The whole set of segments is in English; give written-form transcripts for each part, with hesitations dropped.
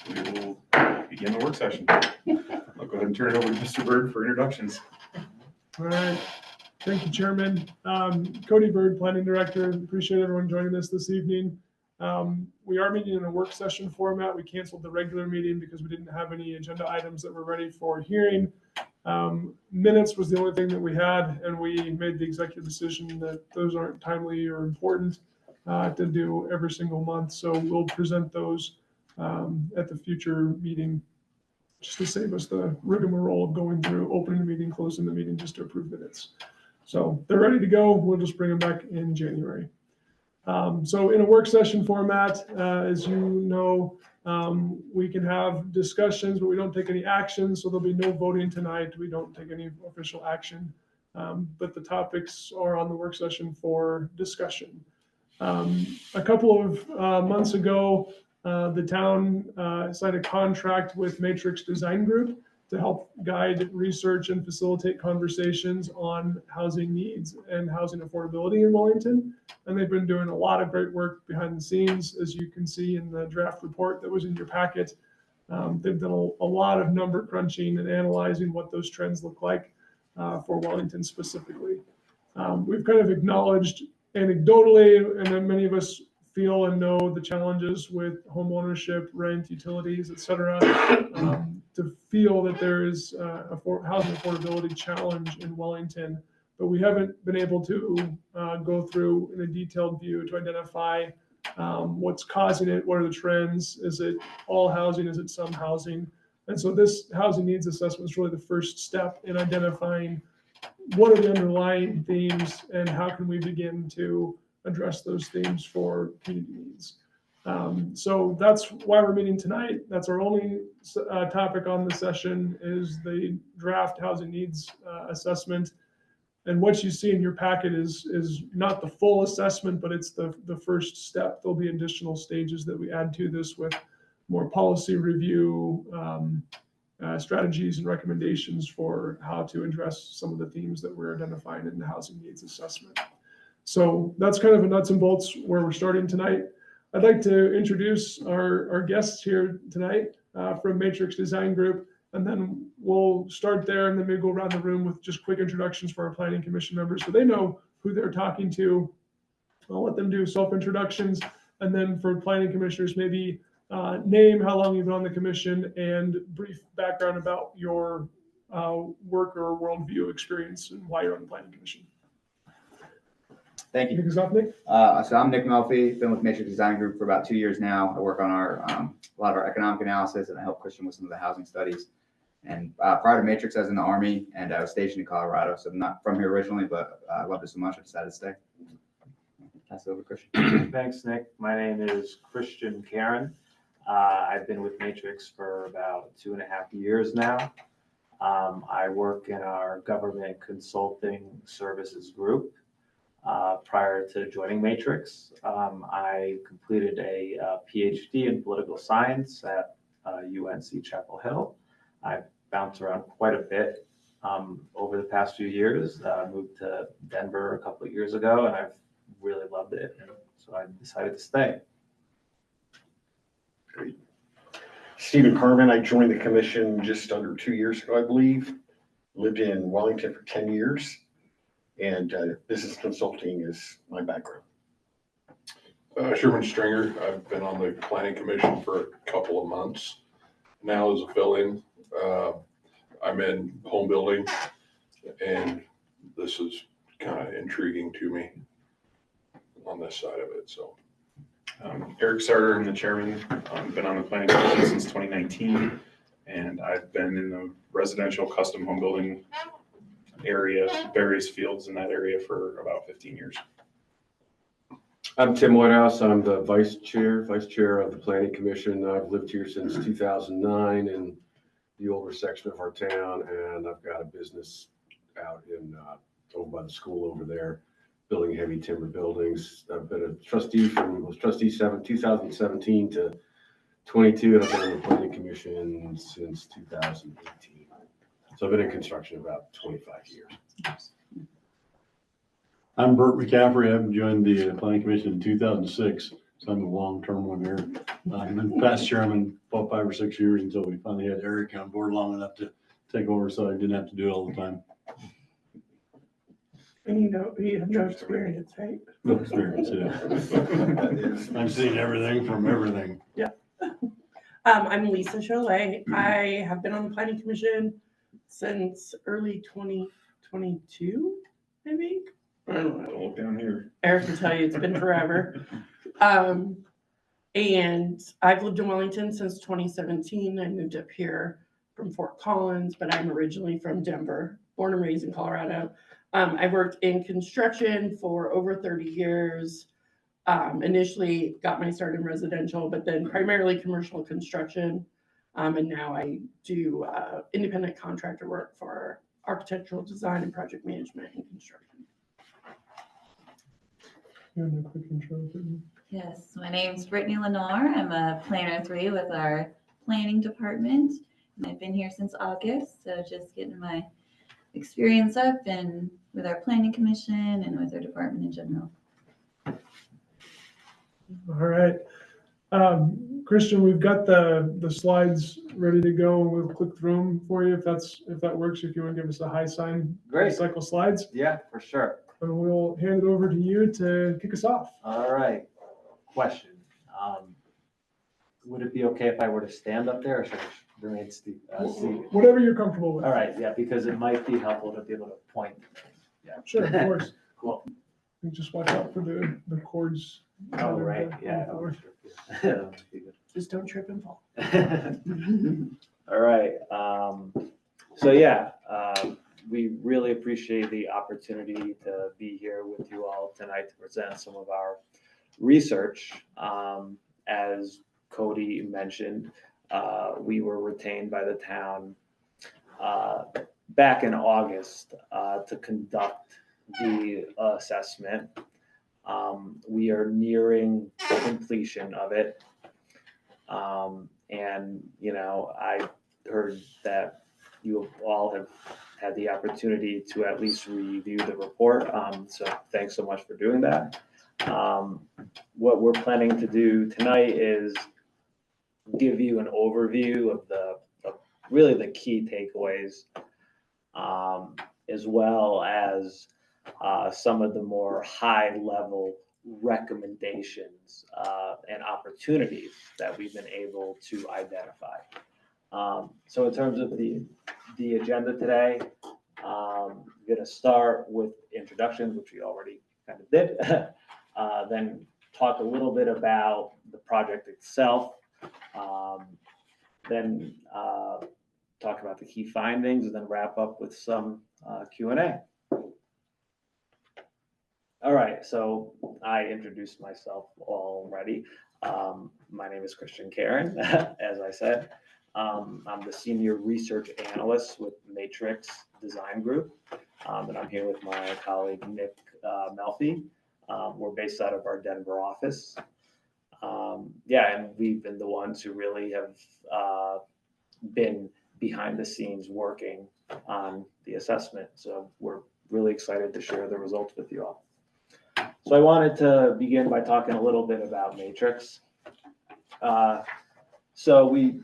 we will begin the work session. I'll go ahead and turn it over to Mr. Bird for introductions. All right. Thank you, Chairman. Cody Bird, Planning Director. Appreciate everyone joining us this evening. We are meeting in a work session format. We canceled the regular meeting because we didn't have any agenda items that were ready for hearing. Minutes was the only thing that we had, and we made the executive decision that those aren't timely or important to do every single month. So we'll present those at the future meeting, just to save us the rigmarole of going through opening the meeting, closing the meeting, just to approve minutes. So they're ready to go. We'll just bring them back in January. So in a work session format, as you know, we can have discussions, but we don't take any action. So there'll be no voting tonight. We don't take any official action, but the topics are on the work session for discussion. A couple of months ago, the town signed a contract with Matrix Design Group to help guide research and facilitate conversations on housing needs and housing affordability in Wellington. And they've been doing a lot of great work behind the scenes, as you can see in the draft report that was in your packet. They've done a lot of number crunching and analyzing what those trends look like for Wellington specifically. We've kind of acknowledged anecdotally, and then many of us feel and know the challenges with home ownership, rent, utilities, et cetera, to feel that there is a housing affordability challenge in Wellington, but we haven't been able to go through in a detailed view to identify what's causing it, what are the trends, is it all housing, is it some housing? And so this housing needs assessment is really the first step in identifying what are the underlying themes and how can we begin to address those themes for community needs. So that's why we're meeting tonight. That's our only topic on the session is the draft housing needs assessment. And what you see in your packet is not the full assessment, but it's the first step. There'll be additional stages that we add to this with more policy review, strategies and recommendations for how to address some of the themes that we're identifying in the housing needs assessment. So that's kind of a nuts and bolts where we're starting tonight. I'd like to introduce our guests here tonight from Matrix Design Group, and then we'll start there, and then maybe go around the room with just quick introductions for our Planning Commission members so they know who they're talking to. I'll let them do self-introductions, and then for Planning Commissioners, maybe name, how long you've been on the commission, and brief background about your work or worldview experience and why you're on the Planning Commission. Thank you. Nick? So I'm Nick Melfi, been with Matrix Design Group for about 2 years now. I work on our a lot of our economic analysis, and I help Christian with some of the housing studies. And prior to Matrix, I was in the Army, and I was stationed in Colorado. So I'm not from here originally, but I loved it so much I decided to stay. Pass it over to Christian. Thanks, Nick. My name is Christian Karen. I've been with Matrix for about 2.5 years now. I work in our government consulting services group. Prior to joining Matrix, I completed a PhD in political science at UNC Chapel Hill. I've bounced around quite a bit over the past few years. Moved to Denver a couple of years ago, and I've really loved it, and so I decided to stay. Great. Stephen Carmen, I joined the commission just under 2 years ago, I believe. Lived in Wellington for 10 years. And business consulting is my background. Sherman Stringer. I've been on the Planning Commission for a couple of months now as a fill-in. I'm in home building, and this is kind of intriguing to me on this side of it. So, Eric Sarter, I'm the chairman. Been on the Planning Commission since 2019, and I've been in the residential custom home building area, various fields in that area for about 15 years. I'm Tim Whitehouse. I'm the vice chair of the Planning Commission. I've lived here since 2009 in the older section of our town, and I've got a business out in over by the school over there, building heavy timber buildings. I've been a trustee from 2017 to 22, and I've been on the Planning Commission since 2018. So I've been in construction about 25 years. I'm Bert McCaffrey. I've joined the Planning Commission in 2006. So I'm a long-term one here. I've been past chairman about 5 or 6 years until we finally had Eric on board long enough to take over, so I didn't have to do it all the time. And you have no experience, right? No experience, yeah. I've seen everything from everything. I'm Lisa Cholet. I have been on the planning commission since early 2022, I think. I don't know. Don't look down here. Eric can tell you it's been forever. And I've lived in Wellington since 2017. I moved up here from Fort Collins, but I'm originally from Denver, born and raised in Colorado. I've worked in construction for over 30 years. Initially got my start in residential, but then primarily commercial construction. And now I do independent contractor work for architectural design and project management and construction. You want a quick intro, Brittany? Yes, my name's Brittany Lenore. I'm a planner 3 with our planning department. And I've been here since August, so just getting my experience up and with our planning commission and with our department in general. All right. Christian, we've got the slides ready to go, and we'll click through them for you if that works. If you want to give us a high sign, Great. cycle slides, Yeah, for sure. and we'll hand it over to you to kick us off. All right. Question. Would it be okay if I were to stand up there or should I remain seated? Whatever you're comfortable with. All right, yeah, because it might be helpful to be able to point. Sure, of course. Cool. You just watch out for the cords. Oh, right, on the yeah. floor. That would be good. Just don't trip and fall. All right. So yeah, we really appreciate the opportunity to be here with you all tonight to present some of our research. As Cody mentioned, we were retained by the town back in August to conduct the assessment. We are nearing completion of it. And, you know, I heard that you all have had the opportunity to at least review the report. So thanks so much for doing that. What we're planning to do tonight is give you an overview of really the key takeaways, as well as some of the more high-level recommendations and opportunities that we've been able to identify. So in terms of the agenda today, I'm going to start with introductions, which we already kind of did, then talk a little bit about the project itself, then talk about the key findings, and then wrap up with some Q&A. All right, so I introduced myself already. My name is Christian Karen, as I said. I'm the Senior Research Analyst with Matrix Design Group, and I'm here with my colleague, Nick Melfi. We're based out of our Denver office. Yeah, and we've been the ones who really have been behind the scenes working on the assessment. So we're really excited to share the results with you all. So I wanted to begin by talking a little bit about Matrix. So we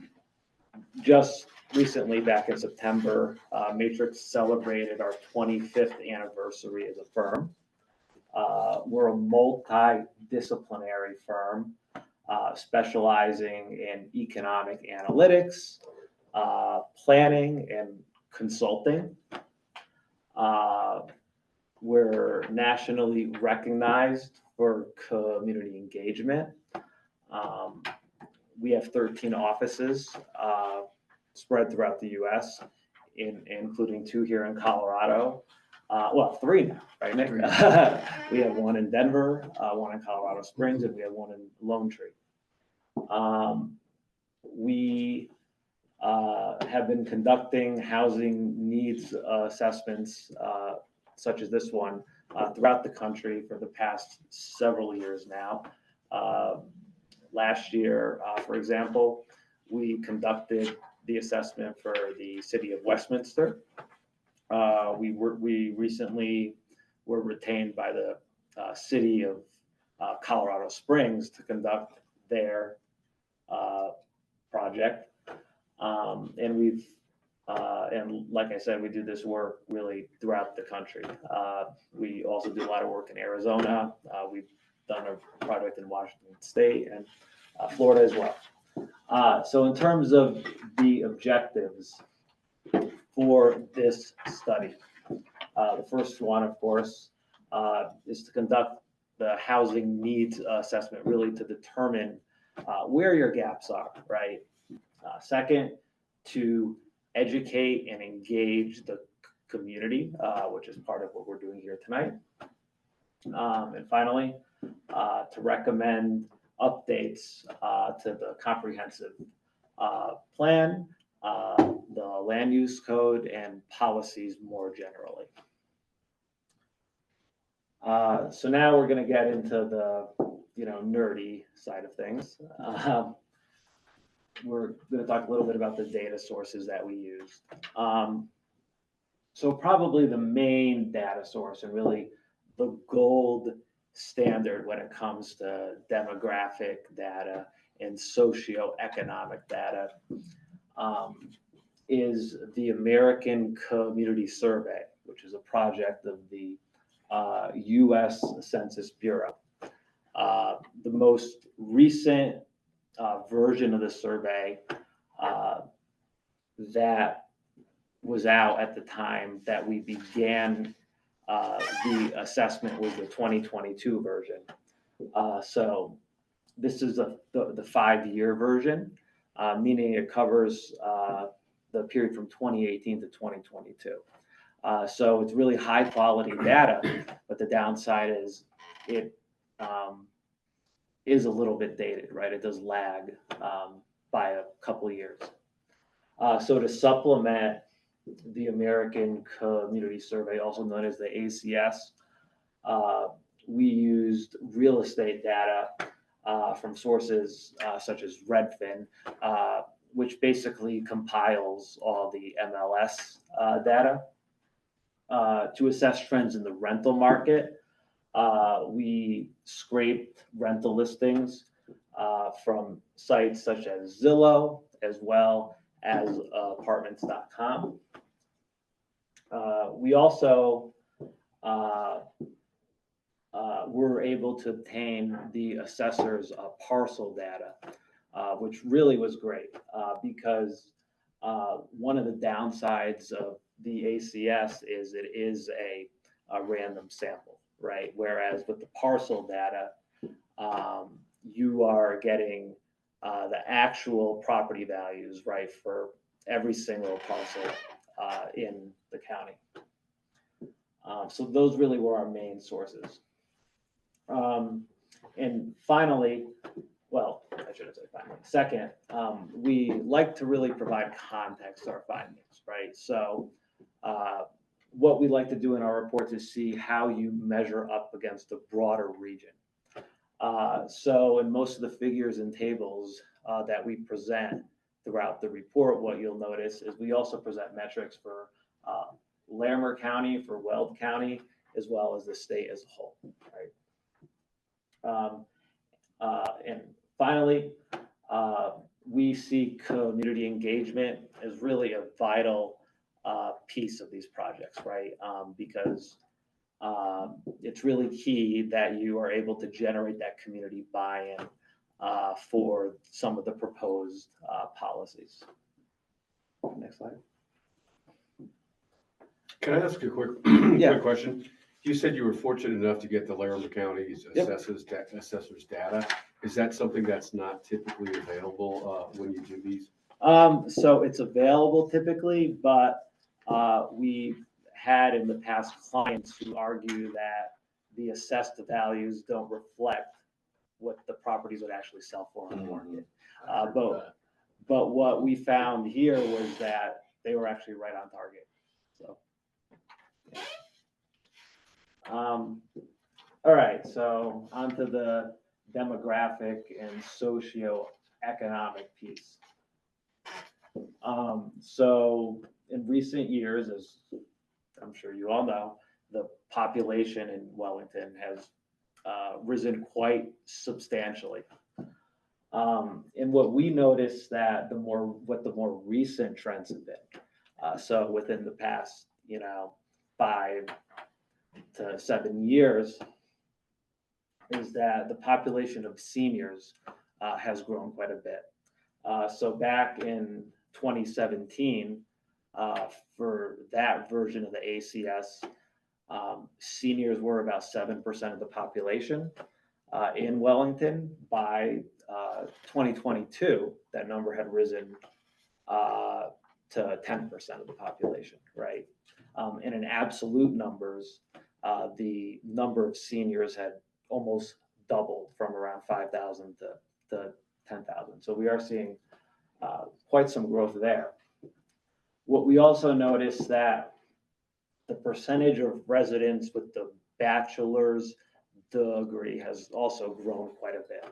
just recently, back in September, Matrix celebrated our 25th anniversary as a firm. We're a multidisciplinary firm specializing in economic analytics, planning, and consulting. We're nationally recognized for community engagement. We have 13 offices spread throughout the U.S., including 2 here in Colorado. Well, 3 now, right, Nick? We have 1 in Denver, 1 in Colorado Springs, and we have 1 in Lone Tree. We have been conducting housing needs assessments, such as this one, throughout the country for the past several years now. Last year, for example, we conducted the assessment for the city of Westminster. We recently were retained by the city of Colorado Springs to conduct their project. And and like I said, we do this work really throughout the country. We also do a lot of work in Arizona. We've done a project in Washington State and Florida as well. So in terms of the objectives for this study, the first one, of course, is to conduct the housing needs assessment, really to determine where your gaps are, right? Second, to educate and engage the community, which is part of what we're doing here tonight. And finally, to recommend updates to the comprehensive plan, the land use code, and policies more generally. So now we're going to get into the nerdy side of things. We're going to talk a little bit about the data sources that we used. So probably the main data source and really the gold standard when it comes to demographic data and socioeconomic data is the American Community Survey, which is a project of the U.S. Census Bureau. The most recent version of the survey that was out at the time that we began the assessment was the 2022 version. So this is the 5-year version, meaning it covers the period from 2018 to 2022. So it's really high quality data, but the downside is it is a little bit dated, right? It does lag by a couple of years. So to supplement the American Community Survey, also known as the ACS, we used real estate data from sources such as Redfin, which basically compiles all the MLS data to assess trends in the rental market. We scraped rental listings from sites such as Zillow, as well as apartments.com. We also were able to obtain the assessor's parcel data, which really was great because one of the downsides of the ACS is it is a random sample, right? Whereas with the parcel data, you are getting the actual property values, right, for every single parcel in the county. So those really were our main sources. And finally, well, I shouldn't say finally. Second, we like to really provide context to our findings, right? So what we like to do in our reports is see how you measure up against the broader region. So in most of the figures and tables that we present throughout the report, what you'll notice is we also present metrics for Larimer County, for Weld County, as well as the state as a whole, right? And finally, we see community engagement as really a vital piece of these projects, right? Because it's really key that you are able to generate that community buy-in for some of the proposed policies. Next slide. Can I ask a quick, Yeah. quick question? You said you were fortunate enough to get the Larimer County's assessor's data. Is that something that's not typically available when you do these? So it's available typically, but we've had in the past clients who argue that the assessed values don't reflect what the properties would actually sell for on the market. But what we found here was that they were actually right on target. So, yeah. All right, so onto the demographic and socioeconomic piece. So in recent years, as I'm sure you all know, the population in Wellington has risen quite substantially. And what we noticed that what the more recent trends have been, so within the past, 5 to 7 years, is that the population of seniors has grown quite a bit. So back in 2017, for that version of the ACS, seniors were about 7% of the population in Wellington. By 2022, that number had risen to 10% of the population, right? And in absolute numbers, the number of seniors had almost doubled from around 5,000 to 10,000. So we are seeing quite some growth there. What we also noticed that the percentage of residents with the bachelor's degree has also grown quite a bit.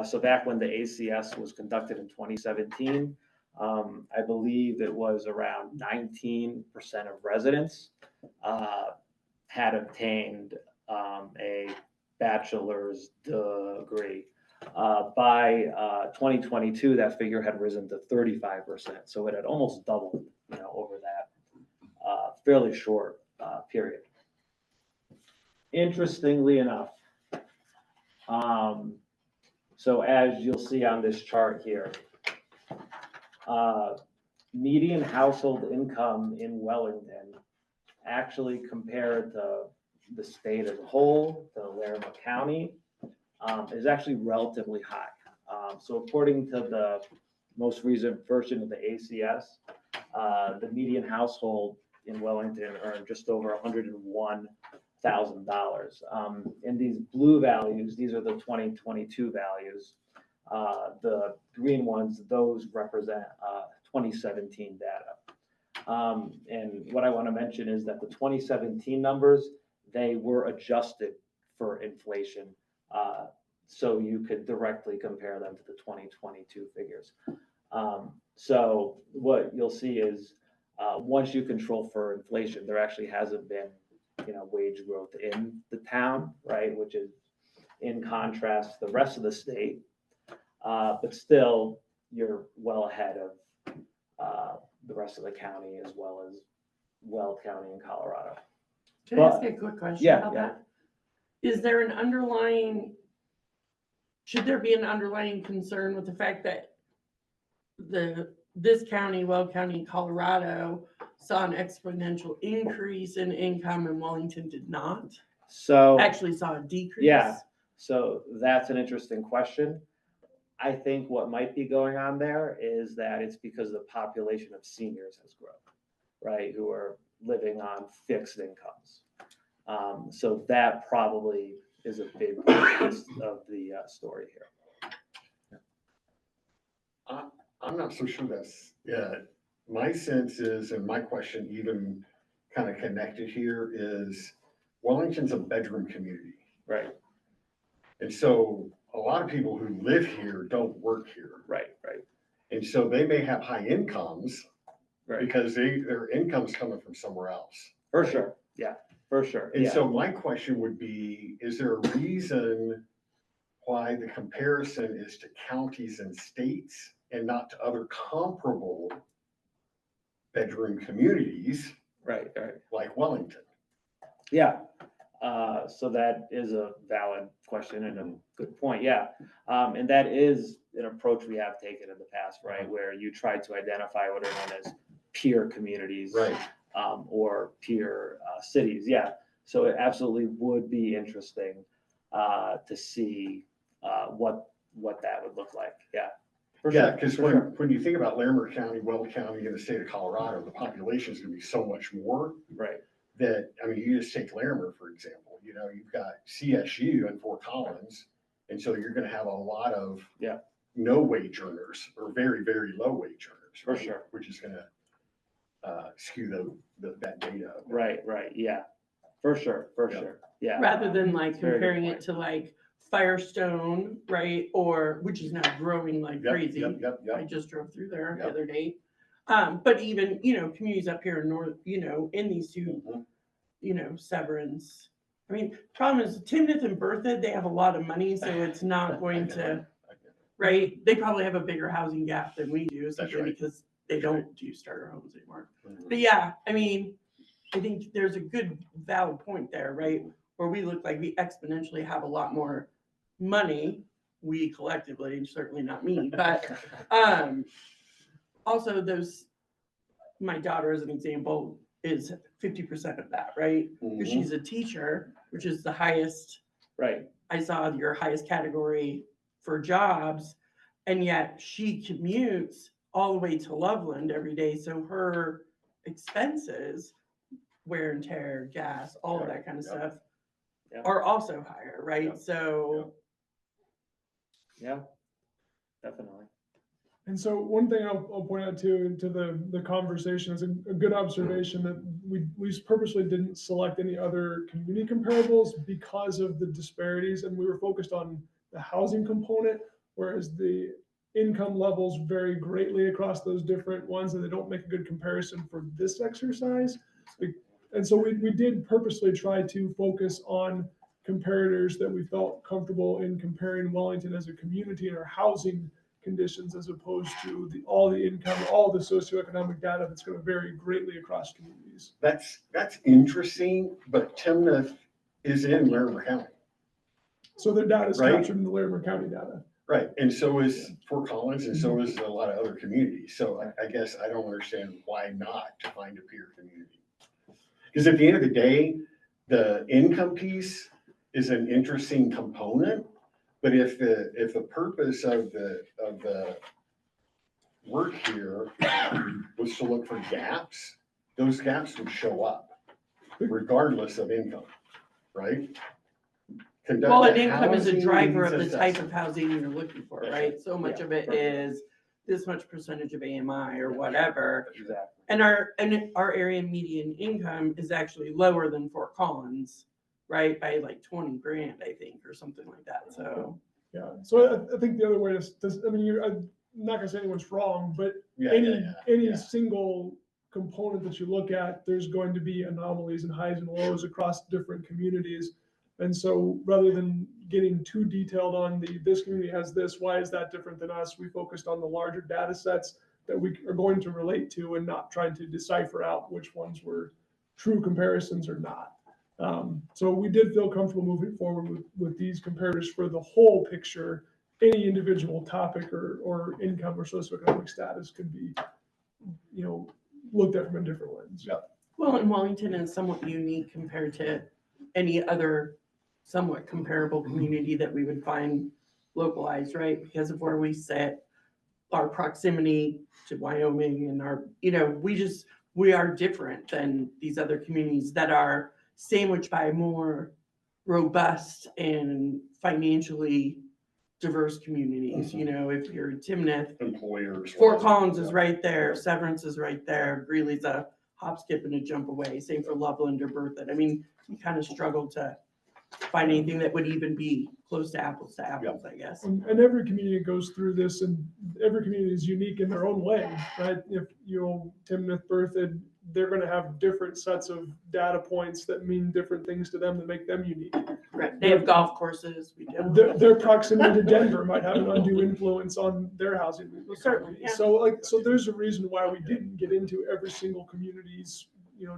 So back when the ACS was conducted in 2017, I believe it was around 19% of residents had obtained a bachelor's degree. By 2022, that figure had risen to 35%. So it had almost doubled, over that fairly short period. Interestingly enough, so as you'll see on this chart here, median household income in Wellington, actually compared to the state as a whole, to Larimer County, is actually relatively high. So according to the most recent version of the ACS, the median household in Wellington earned just over $101,000. And these blue values, these are the 2022 values. The green ones, those represent 2017 data. And what I want to mention is that the 2017 numbers, they were adjusted for inflation. So you could directly compare them to the 2022 figures. So what you'll see is once you control for inflation, there actually hasn't been, wage growth in the town, right? Which is in contrast to the rest of the state. But still, you're well ahead of the rest of the county, as well as Weld County in Colorado. Can I ask a quick question about Yeah. that? Should there be an underlying concern with the fact that this county, Weld County, Colorado, saw an exponential increase in income and Wellington did not? So Actually saw a decrease? Yeah, so that's an interesting question. I think what might be going on there is that it's because the population of seniors has grown, right? Who are living on fixed incomes. So that probably is a big piece of the story here. I'm not so sure that's it. My sense is, and my question even kind of connected here, is Wellington's a bedroom community. Right, And so a lot of people who live here don't work here. right. And so they may have high incomes Right. because their income's coming from somewhere else. For sure, yeah, for sure. And Yeah. so my question would be, is there a reason why the comparison is to counties and states and not to other comparable bedroom communities Right. like Wellington? Yeah, so that is a valid question and a good point, yeah. And that is an approach we have taken in the past, right? Where you try to identify what are known as peer communities. Right. Or peer cities, yeah. So it absolutely would be interesting to see what that would look like, yeah. For Yeah, sure, because for sure. when you think about Larimer County, Weld County, and the state of Colorado, the population is going to be so much more Right, that, I mean, you just take Larimer, for example, you've got CSU and Fort Collins. And so you're going to have a lot of no wage earners or very, very low wage earners. For right? sure. Which is going to skew that data. right, yeah. For sure, yeah. Rather than like Very good comparing point. it to like Firestone, right? Or, which is now growing like Yep, crazy. Yep. I just drove through there the Yep. other day. But even, communities up here in North, in these two, Mhm. Severance, I mean, problem is Timnath and Berthoud, they have a lot of money, so it's not going to, right? They probably have a bigger housing gap than we do, simply right. because they don't do starter homes anymore. Mhm. But yeah, I mean, I think there's a good valid point there, right? Where we look like we exponentially have a lot more money, we collectively, certainly not me, but also those, my daughter as an example is 50% of that, right? Because Mhm. she's a teacher, which is the highest, Right. I saw your highest category for jobs, and yet she commutes all the way to Loveland every day, so her expenses, wear and tear, gas, all of that kind of Yep. stuff, Yep. are also higher, right? Yep. So, Yeah, definitely. And so one thing I'll point out too, to the conversation is a good observation that we purposely didn't select any other community comparables because of the disparities, and we were focused on the housing component, whereas the income levels vary greatly across those different ones, and they don't make a good comparison for this exercise. And so we did purposely try to focus on comparators that we felt comfortable in comparing Wellington as a community and our housing conditions, as opposed to all the income, all the socioeconomic data that's going to vary greatly across communities. That's interesting, but Timnath is in Larimer County. So their data is Right. captured in the Larimer County data. Right, and so is Fort Collins, and so is a lot of other communities. So I guess I don't understand why not to find a peer community. Because at the end of the day, the income piece is an interesting component, but if the purpose of the work here was to look for gaps, those gaps would show up regardless of income, right? Conduct well, a an income is a housing driver of needs the type assessment. of housing you're looking for, That's right? So much of it is this much percentage of AMI or whatever. Exactly. And our area median income is actually lower than Fort Collins, right? By like 20 grand, I think, or something like that. So, Yeah, so I think the other way is, I mean, I'm not gonna say anyone's wrong, but Yeah, any single component that you look at, there's going to be anomalies and highs and lows across different communities. And so rather than getting too detailed on this community has this, why is that different than us? We focused on the larger data sets that we are going to relate to and not trying to decipher out which ones were true comparisons or not. So we did feel comfortable moving forward with these comparators for the whole picture. Any individual topic or income or socioeconomic status could be, looked at from a different lens. Yeah. well, and Wellington is somewhat unique compared to any other somewhat comparable community that we would find localized, right? Because of where we sit, our proximity to Wyoming and our, we are different than these other communities that are sandwiched by more robust and financially diverse communities. If you're in Timnath, Employers. Fort Collins is right there, Severance is right there, Greeley's a hop, skip, and a jump away. Same for Loveland or Berthoud. I mean, we kind of struggle to find anything that would even be close to apples, I guess. And every community goes through this, and every community is unique in their own way, right? If Timnath, Berthoud, they're going to have different sets of data points that mean different things to them that make them unique. Right. They have golf courses. We do. Their proximity to Denver might have an undue influence on their housing. Certainly, yeah. So there's a reason why we didn't get into every single community's,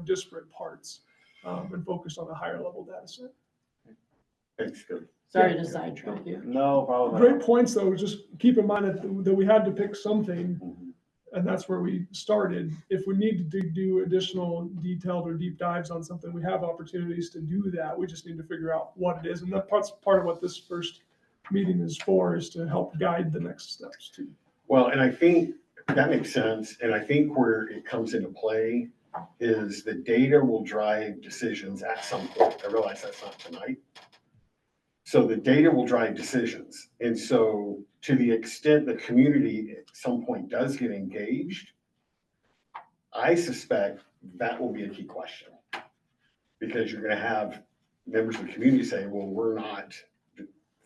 disparate parts, and focus on a higher level data set. It's good. Sorry to sidetrack you. No problem. Great points, though. Just keep in mind that we had to pick something, and that's where we started. If we need to do additional detailed or deep dives on something, we have opportunities to do that. We just need to figure out what it is. And that's part of what this first meeting is for, is to help guide the next steps too. Well, and I think that makes sense. And I think where it comes into play is the data will drive decisions at some point. I realize that's not tonight. So the data will drive decisions. And so to the extent the community at some point does get engaged, I suspect that will be a key question. Because you're going to have members of the community say, well, we're not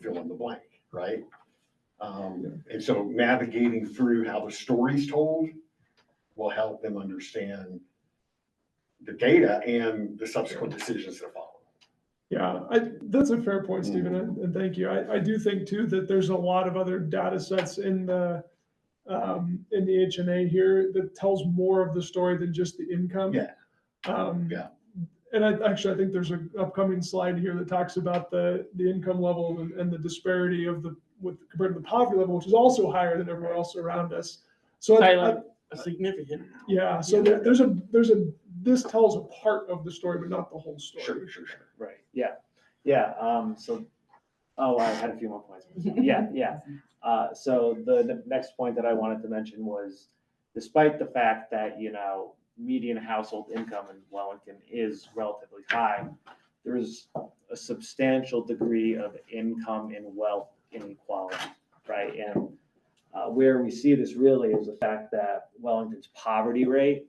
fill in the blank, right? And so navigating through how the story's told will help them understand the data and the subsequent decisions that follow. Yeah, that's a fair point, Stephen, and thank you. I do think too that there's a lot of other data sets in the HNA here that tells more of the story than just the income. Yeah. Yeah. And I think there's an upcoming slide here that talks about the income level and the disparity of compared to the poverty level, which is also higher than everywhere else around us. So A significant. yeah, so Yeah. this tells a part of the story, but not the whole story. Sure. Right, yeah, yeah, I had a few more points. Yeah. So the next point that I wanted to mention was, despite the fact that, median household income in Wellington is relatively high, there is a substantial degree of income and wealth inequality, right? And where we see this really is the fact that Wellington's poverty rate,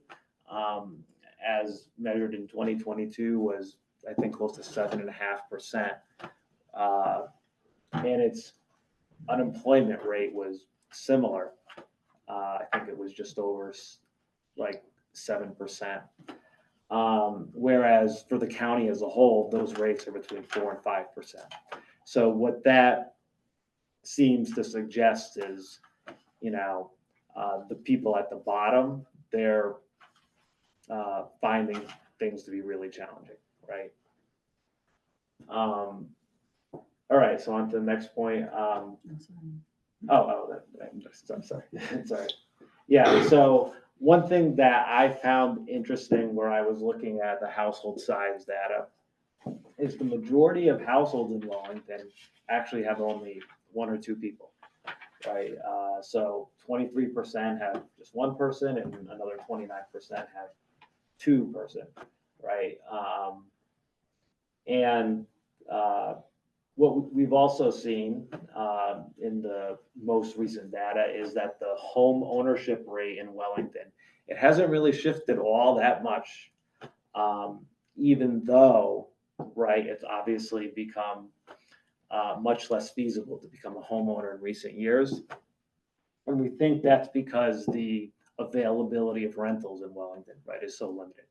as measured in 2022, was, I think, close to 7.5%. And its unemployment rate was similar. I think it was just over 7%. Whereas for the county as a whole, those rates are between 4 and 5%. So what that seems to suggest is, the people at the bottom, they're finding things to be really challenging, right? All right, so on to the next point. I'm sorry. Sorry. Yeah, so one thing that I found interesting where I was looking at the household size data is the majority of households in Wellington actually have only 1 or 2 people, right? So 23% have just 1 person and another 29% have 2 person, right? What we've also seen in the most recent data is that the home ownership rate in Wellington, it hasn't really shifted all that much, even though, right, it's obviously become much less feasible to become a homeowner in recent years. And we think that's because the availability of rentals in Wellington, right, is so limited.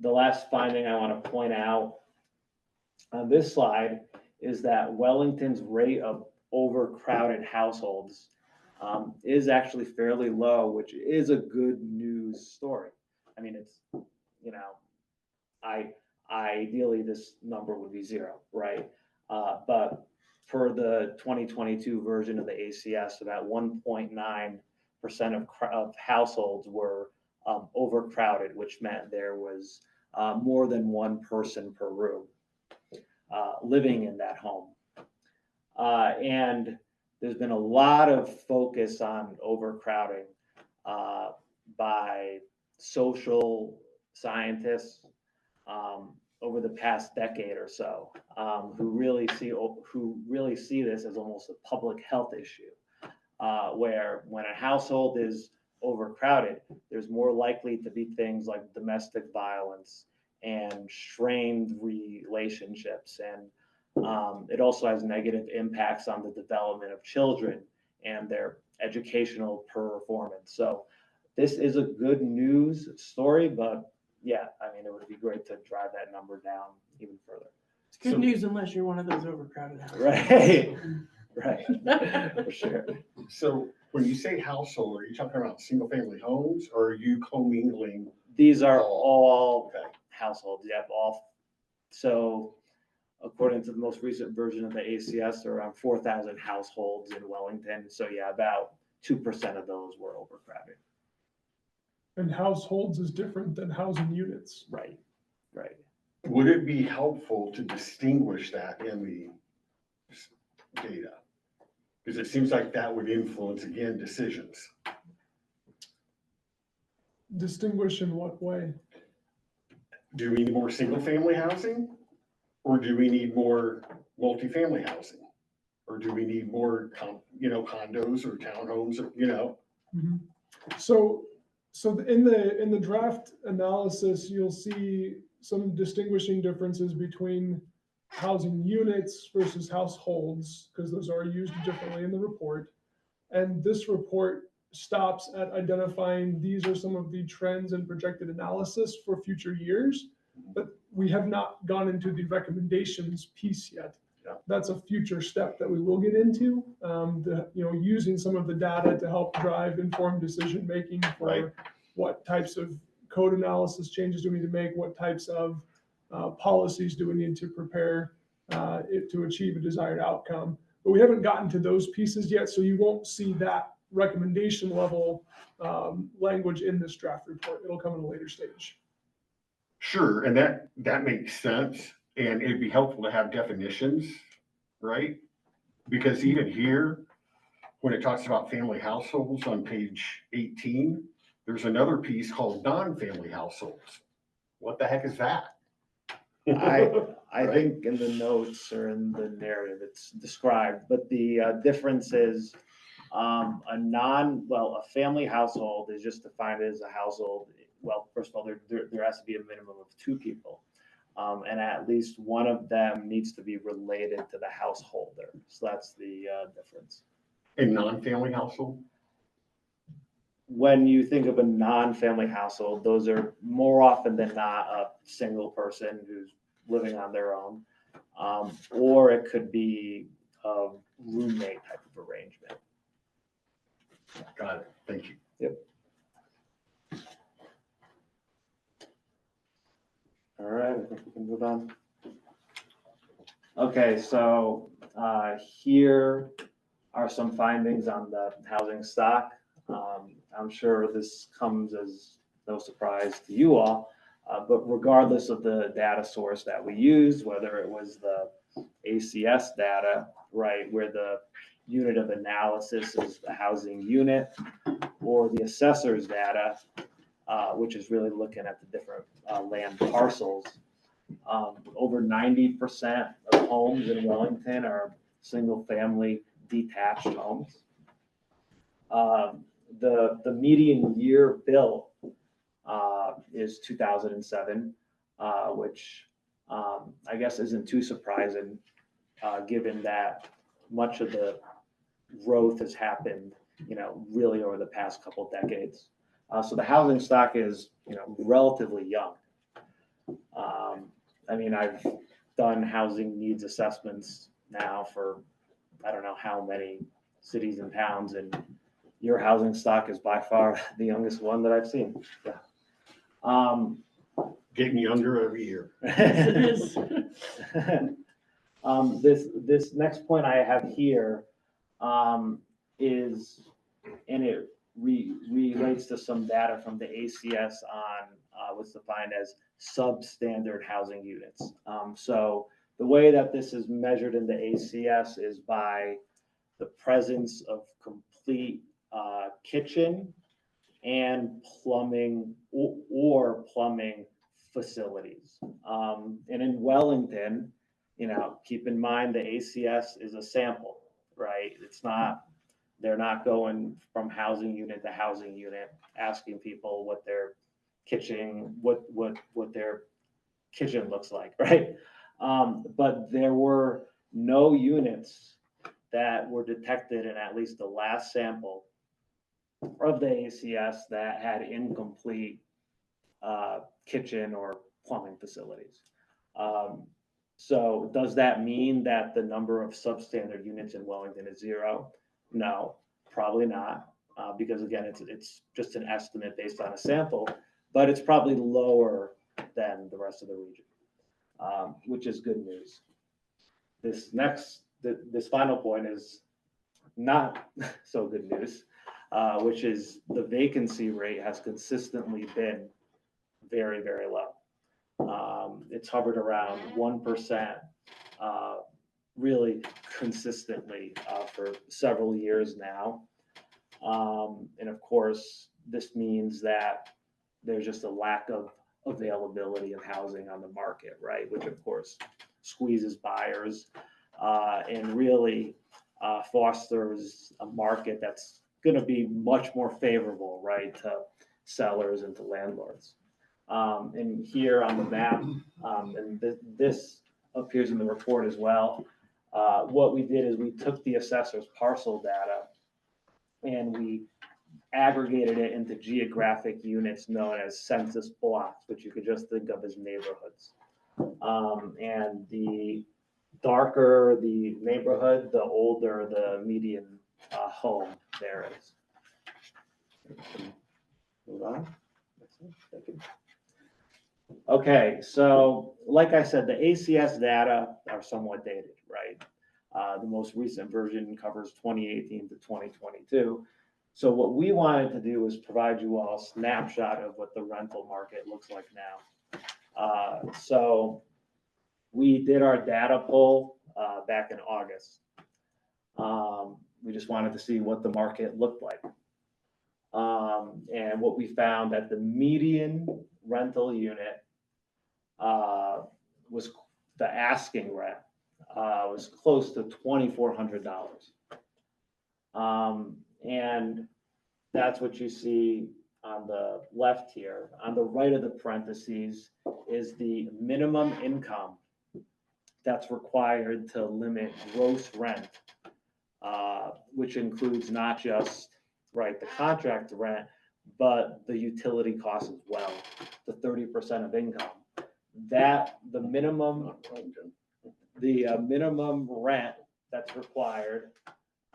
The last finding I want to point out on this slide is that Wellington's rate of overcrowded households is actually fairly low, which is a good news story. I mean, it's, ideally this number would be 0, right? But for the 2022 version of the ACS, about 1.9% of households were overcrowded, which meant there was more than 1 person per room living in that home. And there's been a lot of focus on overcrowding by social scientists over the past decade or so, who really see this as almost a public health issue, where when a household is overcrowded, there's more likely to be things like domestic violence and strained relationships, and it also has negative impacts on the development of children and their educational performance. So this is a good news story, but yeah, I mean, it would be great to drive that number down even further. It's good news unless you're one of those overcrowded houses. Right, for sure. So when you say household, are you talking about single family homes or are you commingling? These are all Okay. households. You have all. So according to the most recent version of the ACS, there are around 4,000 households in Wellington. So yeah, about 2% of those were overcrowded. And households is different than housing units. Right. Would it be helpful to distinguish that in the data? Because it seems like that would influence, again, decisions. Distinguish in what way? Do we need more single family housing? Or do we need more multifamily housing? Or do we need more, condos or townhomes, or, Mhm. So in the draft analysis, you'll see some distinguishing differences between housing units versus households, because those are used differently in the report. And this report stops at identifying these are some of the trends and projected analysis for future years. but we have not gone into the recommendations piece yet. Yeah. That's a future step that we will get into, using some of the data to help drive informed decision-making Right. for what types of code analysis changes do we need to make, what types of policies do we need to prepare to achieve a desired outcome. But we haven't gotten to those pieces yet, so you won't see that recommendation level language in this draft report. It'll come in a later stage. Sure, and that makes sense, and it'd be helpful to have definitions, right? Because even here, when it talks about family households on page 18, there's another piece called non-family households. What the heck is that? I Right. think in the notes or in the narrative, it's described, but the difference is a family household is just defined as a household. Well, first of all, there has to be a minimum of 2 people. And at least one of them needs to be related to the householder. So that's the difference. In non-family household? When you think of a non-family household, those are more often than not a single person who's living on their own. Or it could be a roommate type of arrangement. Got it, thank you. All right, I think we can move on. Okay, so here are some findings on the housing stock. I'm sure this comes as no surprise to you all, but regardless of the data source that we used, whether it was the ACS data, right, where the unit of analysis is the housing unit, or the assessor's data, which is really looking at the different land parcels. Over 90% of homes in Wellington are single-family detached homes. The median year built is 2007, which I guess isn't too surprising, given that much of the growth has happened, really over the past couple decades. So the housing stock is, relatively young. I've done housing needs assessments now for I don't know how many cities and towns, and your housing stock is by far the youngest one that I've seen. Yeah. Getting younger every year. Yes, it is. This next point I have here is, and it relates to some data from the ACS on what's defined as substandard housing units. So the way that this is measured in the ACS is by the presence of complete kitchen and plumbing or plumbing facilities. And in Wellington, keep in mind the ACS is a sample, right? They're not going from housing unit to housing unit, asking people what their kitchen, what their kitchen looks like, right? But there were no units that were detected in at least the last sample of the ACS that had incomplete kitchen or plumbing facilities. So does that mean that the number of substandard units in Wellington is 0? No, probably not, because again, it's just an estimate based on a sample, but it's probably lower than the rest of the region, which is good news. This final point is not so good news, which is the vacancy rate has consistently been very, very low. It's hovered around 1%, really consistently for several years now. And of course, this means that there's just a lack of availability of housing on the market, right? Which of course squeezes buyers and really fosters a market that's going to be much more favorable, right, to sellers and to landlords. And here on the map, and this appears in the report as well, what we did is we took the assessor's parcel data and we aggregated it into geographic units known as census blocks, which you could just think of as neighborhoods. And the darker the neighborhood, the older the median home there is. Move on. Thank you. Okay, so like I said, the ACS data are somewhat dated, right? The most recent version covers 2018 to 2022. So what we wanted to do was provide you all a snapshot of what the rental market looks like now. So we did our data poll back in August. We just wanted to see what the market looked like. And what we found that the median rental unit was, the asking rent was close to $2,400. And that's what you see on the left here. On the right of the parentheses is the minimum income that's required to limit gross rent, which includes not just, right, the contract rent, but the utility costs as well, the 30% of income. That the minimum rent that's required,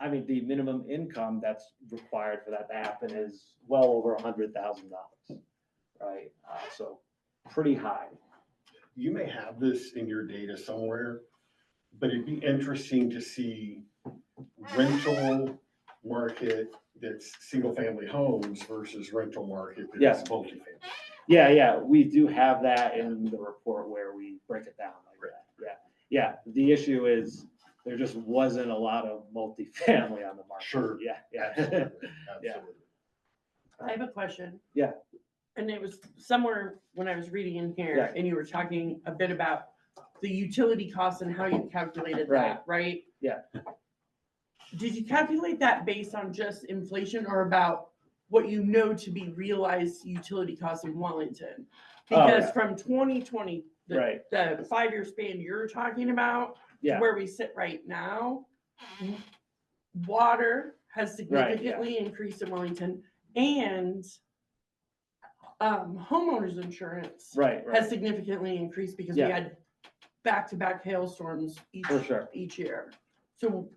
I mean, the minimum income that's required for that to happen is well over $100,000, right? So pretty high. You may have this in your data somewhere, but it'd be interesting to see rental market that's single family homes versus rental market that's multifamily. Yeah, we do have that in the report where we break it down like that. Yeah. The issue is there just wasn't a lot of multifamily on the market. Sure. Yeah. Absolutely. Yeah. I have a question. Yeah. And it was somewhere when I was reading in here, Yeah. and you were talking a bit about the utility costs and how you calculated that, right? Yeah. Did you calculate that based on just inflation or about what you know to be realized utility costs in Wellington? Because from 2020, Right. the 5-year span you're talking about, to where we sit right now, water has significantly increased in Wellington, and homeowners insurance has significantly increased because we had back-to-back hailstorms each year. So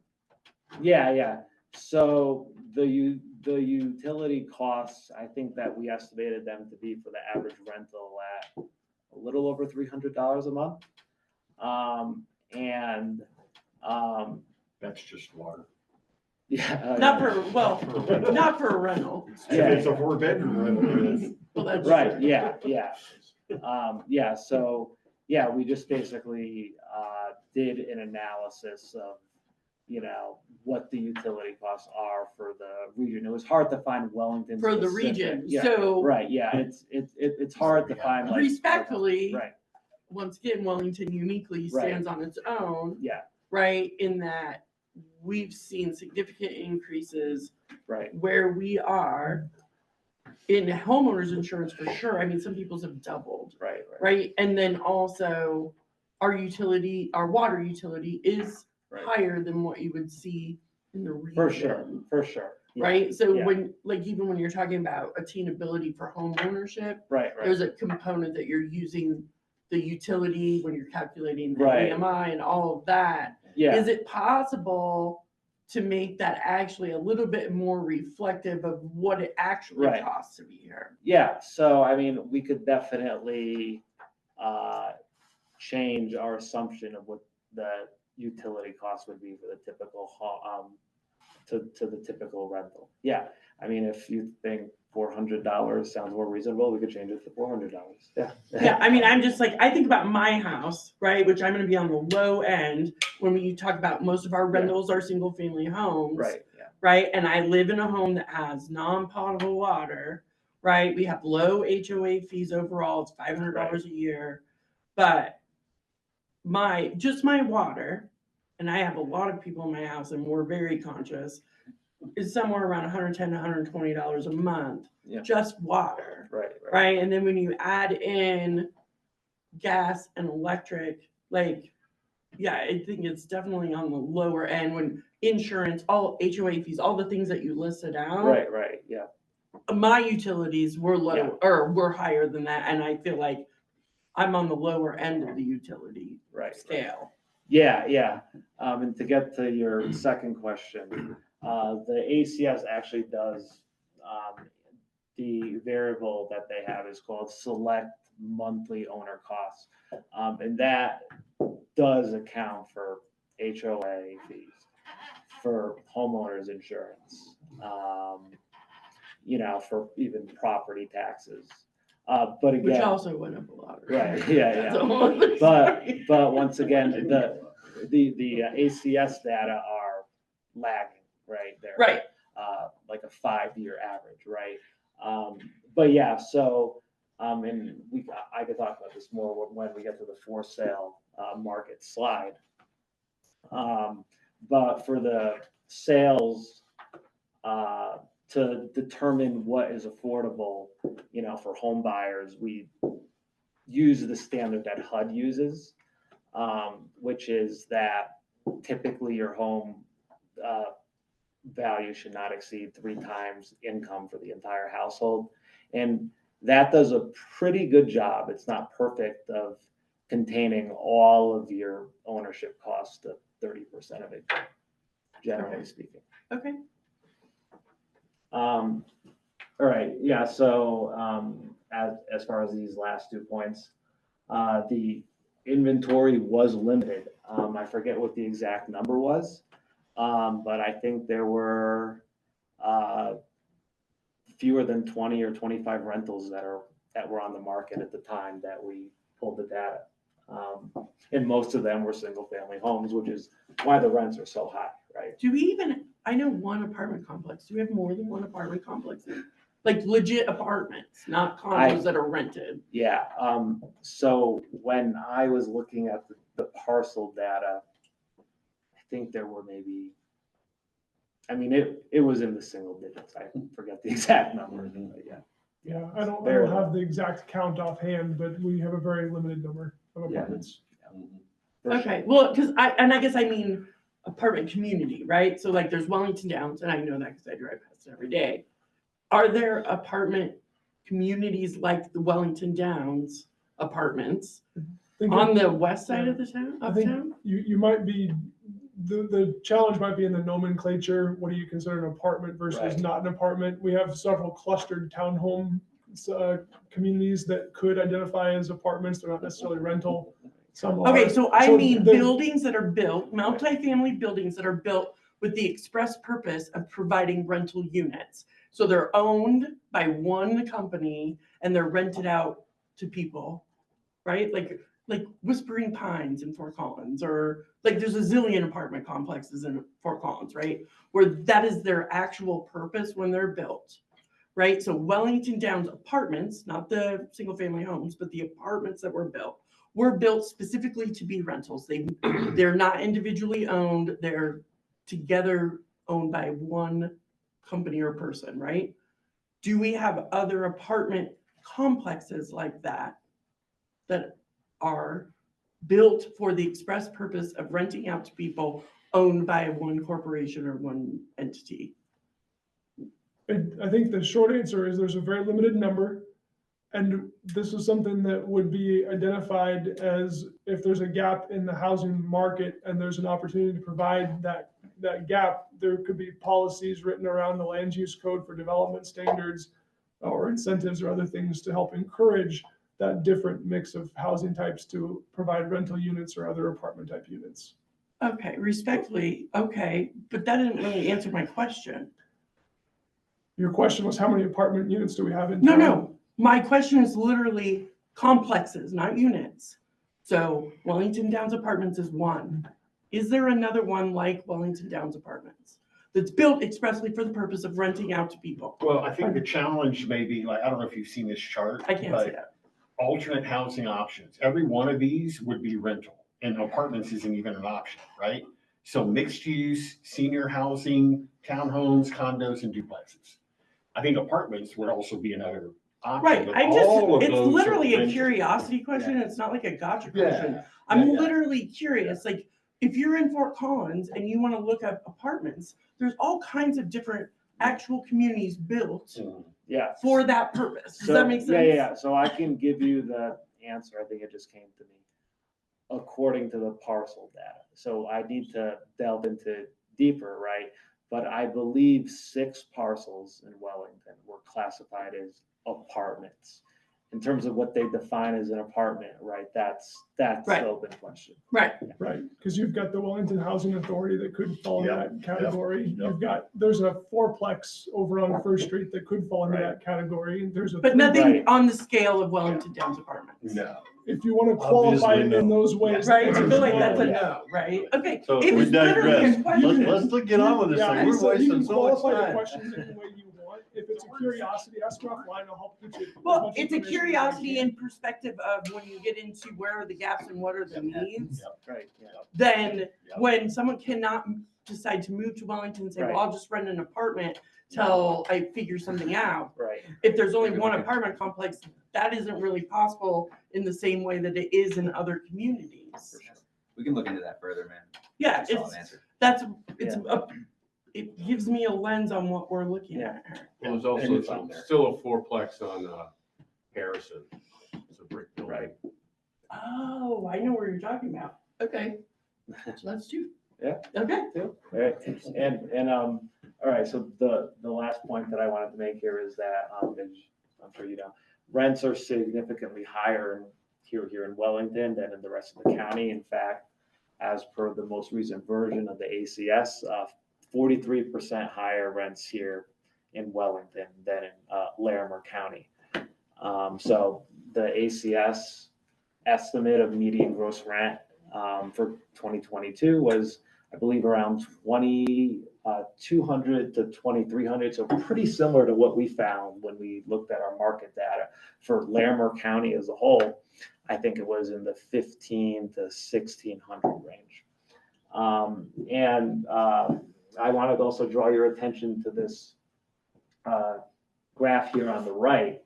Yeah. So the utility costs, I think that we estimated them to be for the average rental at a little over $300 a month. That's just water. Yeah. not for a rental. If it's a 4-bedroom rental, it is. Well, that's Right, true. yeah. So, we just basically did an analysis of, what the utility costs are for the region. It was hard to find Wellington For the specific. region, Yeah, so. right, yeah, it's hard to find like. Respectfully, Right, once again, Wellington uniquely stands on its own, yeah, right? In that we've seen significant increases right, where we are in homeowners insurance for sure. I mean, some people's have doubled, right? And then also our water utility is Right. higher than what you would see in the region. For sure. Yeah, Right? So yeah. even when you're talking about attainability for home ownership, Right. there's a component that you're using the utility when you're calculating the Right. AMI and all of that. Yeah, Is it possible to make that actually a little bit more reflective of what it actually Right. costs to be here? yeah, so I mean, we could definitely change our assumption of what the utility cost would be for the typical to the typical rental. Yeah, I mean, if you think $400 sounds more reasonable, we could change it to $400. Yeah. Yeah, I mean, I'm just like, I think about my house, right, which I'm gonna be on the low end when we talk about most of our rentals are single family homes. Right, yeah, Right, and I live in a home that has non-potable water, right? We have low HOA fees overall, it's $500 a year. But my water, and I have a lot of people in my house and we're very conscious, is somewhere around $110 to $120 a month, Yeah. just water, right. And then when you add in gas and electric, I think it's definitely on the lower end when insurance, all HOA fees, all the things that you listed out. Right, yeah. my utilities were Yeah. low, or were higher than that, and I feel like I'm on the lower end of the utility Right. scale. Yeah, yeah. And to get to your second question, the ACS actually does, the variable that they have is called select monthly owner costs. And that does account for HOA fees, for homeowners insurance, for even property taxes. But Which again, also went up a lot. right, yeah, That's yeah. a whole other But story. once again, the ACS data are lagging, right? They're Right, like a 5-year average, right? But yeah, so and I could talk about this more when we get to the for sale market slide. But for the sales, to determine what is affordable, for home buyers, we use the standard that HUD uses, which is that typically your home value should not exceed 3 times income for the entire household. And that does a pretty good job. It's not perfect, of containing all of your ownership costs to 30% of it, generally Okay. speaking. okay. All right, yeah, so as far as these last 2 points, the inventory was limited. I forget what the exact number was, but I think there were fewer than 20 or 25 rentals that were on the market at the time that we pulled the data. And most of them were single family homes, which is why the rents are so high, right? Do we even, I know one apartment complex. Do we have more than one apartment complex? Like legit apartments, not condos that are rented? Yeah, so when I was looking at the parcel data, I think there were maybe, it was in the single digits. I forget the exact number, but yeah. Yeah, I don't Very have the exact count offhand, but we have a very limited number of Yeah. apartments. For sure. Okay, well, because I guess I mean apartment community, right? So like there's Wellington Downs, and I know that because I drive past it every day. Are there apartment communities like the Wellington Downs apartments Think on of- the west side of the town, I of think town? you might be, the challenge might be in the nomenclature. What do you consider an apartment versus Right. not an apartment? We have several clustered townhome communities that could identify as apartments. They're not necessarily rental. Some are. Okay, so I mean the- buildings that are built, multifamily buildings that are built with the express purpose of providing rental units. So they're owned by one company and they're rented out to people, right? Like Whispering Pines in Fort Collins, or like there's a zillion apartment complexes in Fort Collins, right? Where that is their actual purpose when they're built, right? So Wellington Downs apartments, not the single family homes, but the apartments that were built specifically to be rentals. They're not individually owned, they're together owned by one company or person, right? Do we have other apartment complexes like that that are built for the express purpose of renting out to people owned by one corporation or one entity? I think the short answer is there's a very limited number. And this is something that would be identified as if there's a gap in the housing market and there's an opportunity to provide that gap, there could be policies written around the land use code for development standards or incentives or other things to help encourage that different mix of housing types to provide rental units or other apartment type units. Okay, respectfully, okay, but that didn't really answer my question. Your question was how many apartment units do we have in No, town? no, my question is literally complexes, not units. So Wellington Downs Apartments is one. Is there another one like Wellington Downs Apartments that's built expressly for the purpose of renting out to people? Well, I think the challenge may be, like, I don't know if you've seen this chart. I can't but see that. Alternate housing options. Every one of these would be rental, and apartments isn't even an option, right? So mixed use, senior housing, townhomes, condos, and duplexes. I think apartments would also be another option. Right, but I all of just, it's those are literally a rental. curiosity question. It's not like a gotcha question. Yeah. I'm yeah. literally curious, like, if you're in Fort Collins and you want to look up apartments, there's all kinds of different actual communities built Yeah. for that purpose. Does So, that make sense? Yeah. So I can give you the answer. I think it just came to me. According to the parcel data. So I need to delve into deeper, right? But I believe 6 parcels in Wellington were classified as apartments. In terms of what they define as an apartment, right? That's Right. the open question. Right. Right, because you've got the Wellington Housing Authority that could fall in Yep, that category. yep. You've got, there's a fourplex over on First Street that could fall into Right. that category. There's a. But nothing Right. on the scale of Wellington Downs Apartments. No. If you want to qualify Obviously, it in no. those ways. Right, I it's a feel like no. that's a Yeah. no, right? Okay. So It we was literally a digress. question. Let's get on with this Yeah, thing. We're so you wasting can so much qualify the time. questions any way you want. If it's a curiosity, ask me offline, I'll help get you. as Well, much it's a information as I curiosity can. in perspective of when you get into where are the gaps and what are the needs. Right. Yeah. Then when someone cannot decide to move to Wellington and say, well, Right. I'll just rent an apartment till I figure something out. Right. If there's only one apartment complex, that isn't really possible in the same way that it is in other communities. We can look into that further, man. Yeah, Solid it's, answer. that's, it gives me a lens on what we're looking at. Well, there's And it's out also there. still a fourplex on Harrison. It's a brick building. Right. Oh, I know where you're talking about. Okay. So that's 2. Yeah. Okay. Right. And all right. So the last point that I wanted to make here is that as I'm sure you know, rents are significantly higher here in Wellington than in the rest of the county. In fact, as per the most recent version of the ACS, 43% higher rents here in Wellington than in Larimer County. So the ACS estimate of median gross rent for 2022 was, I believe, around 2,200 to 2,300. So pretty similar to what we found when we looked at our market data for Larimer County as a whole. I think it was in the 15 to 1,600 range. I wanted to also draw your attention to this graph here on the right.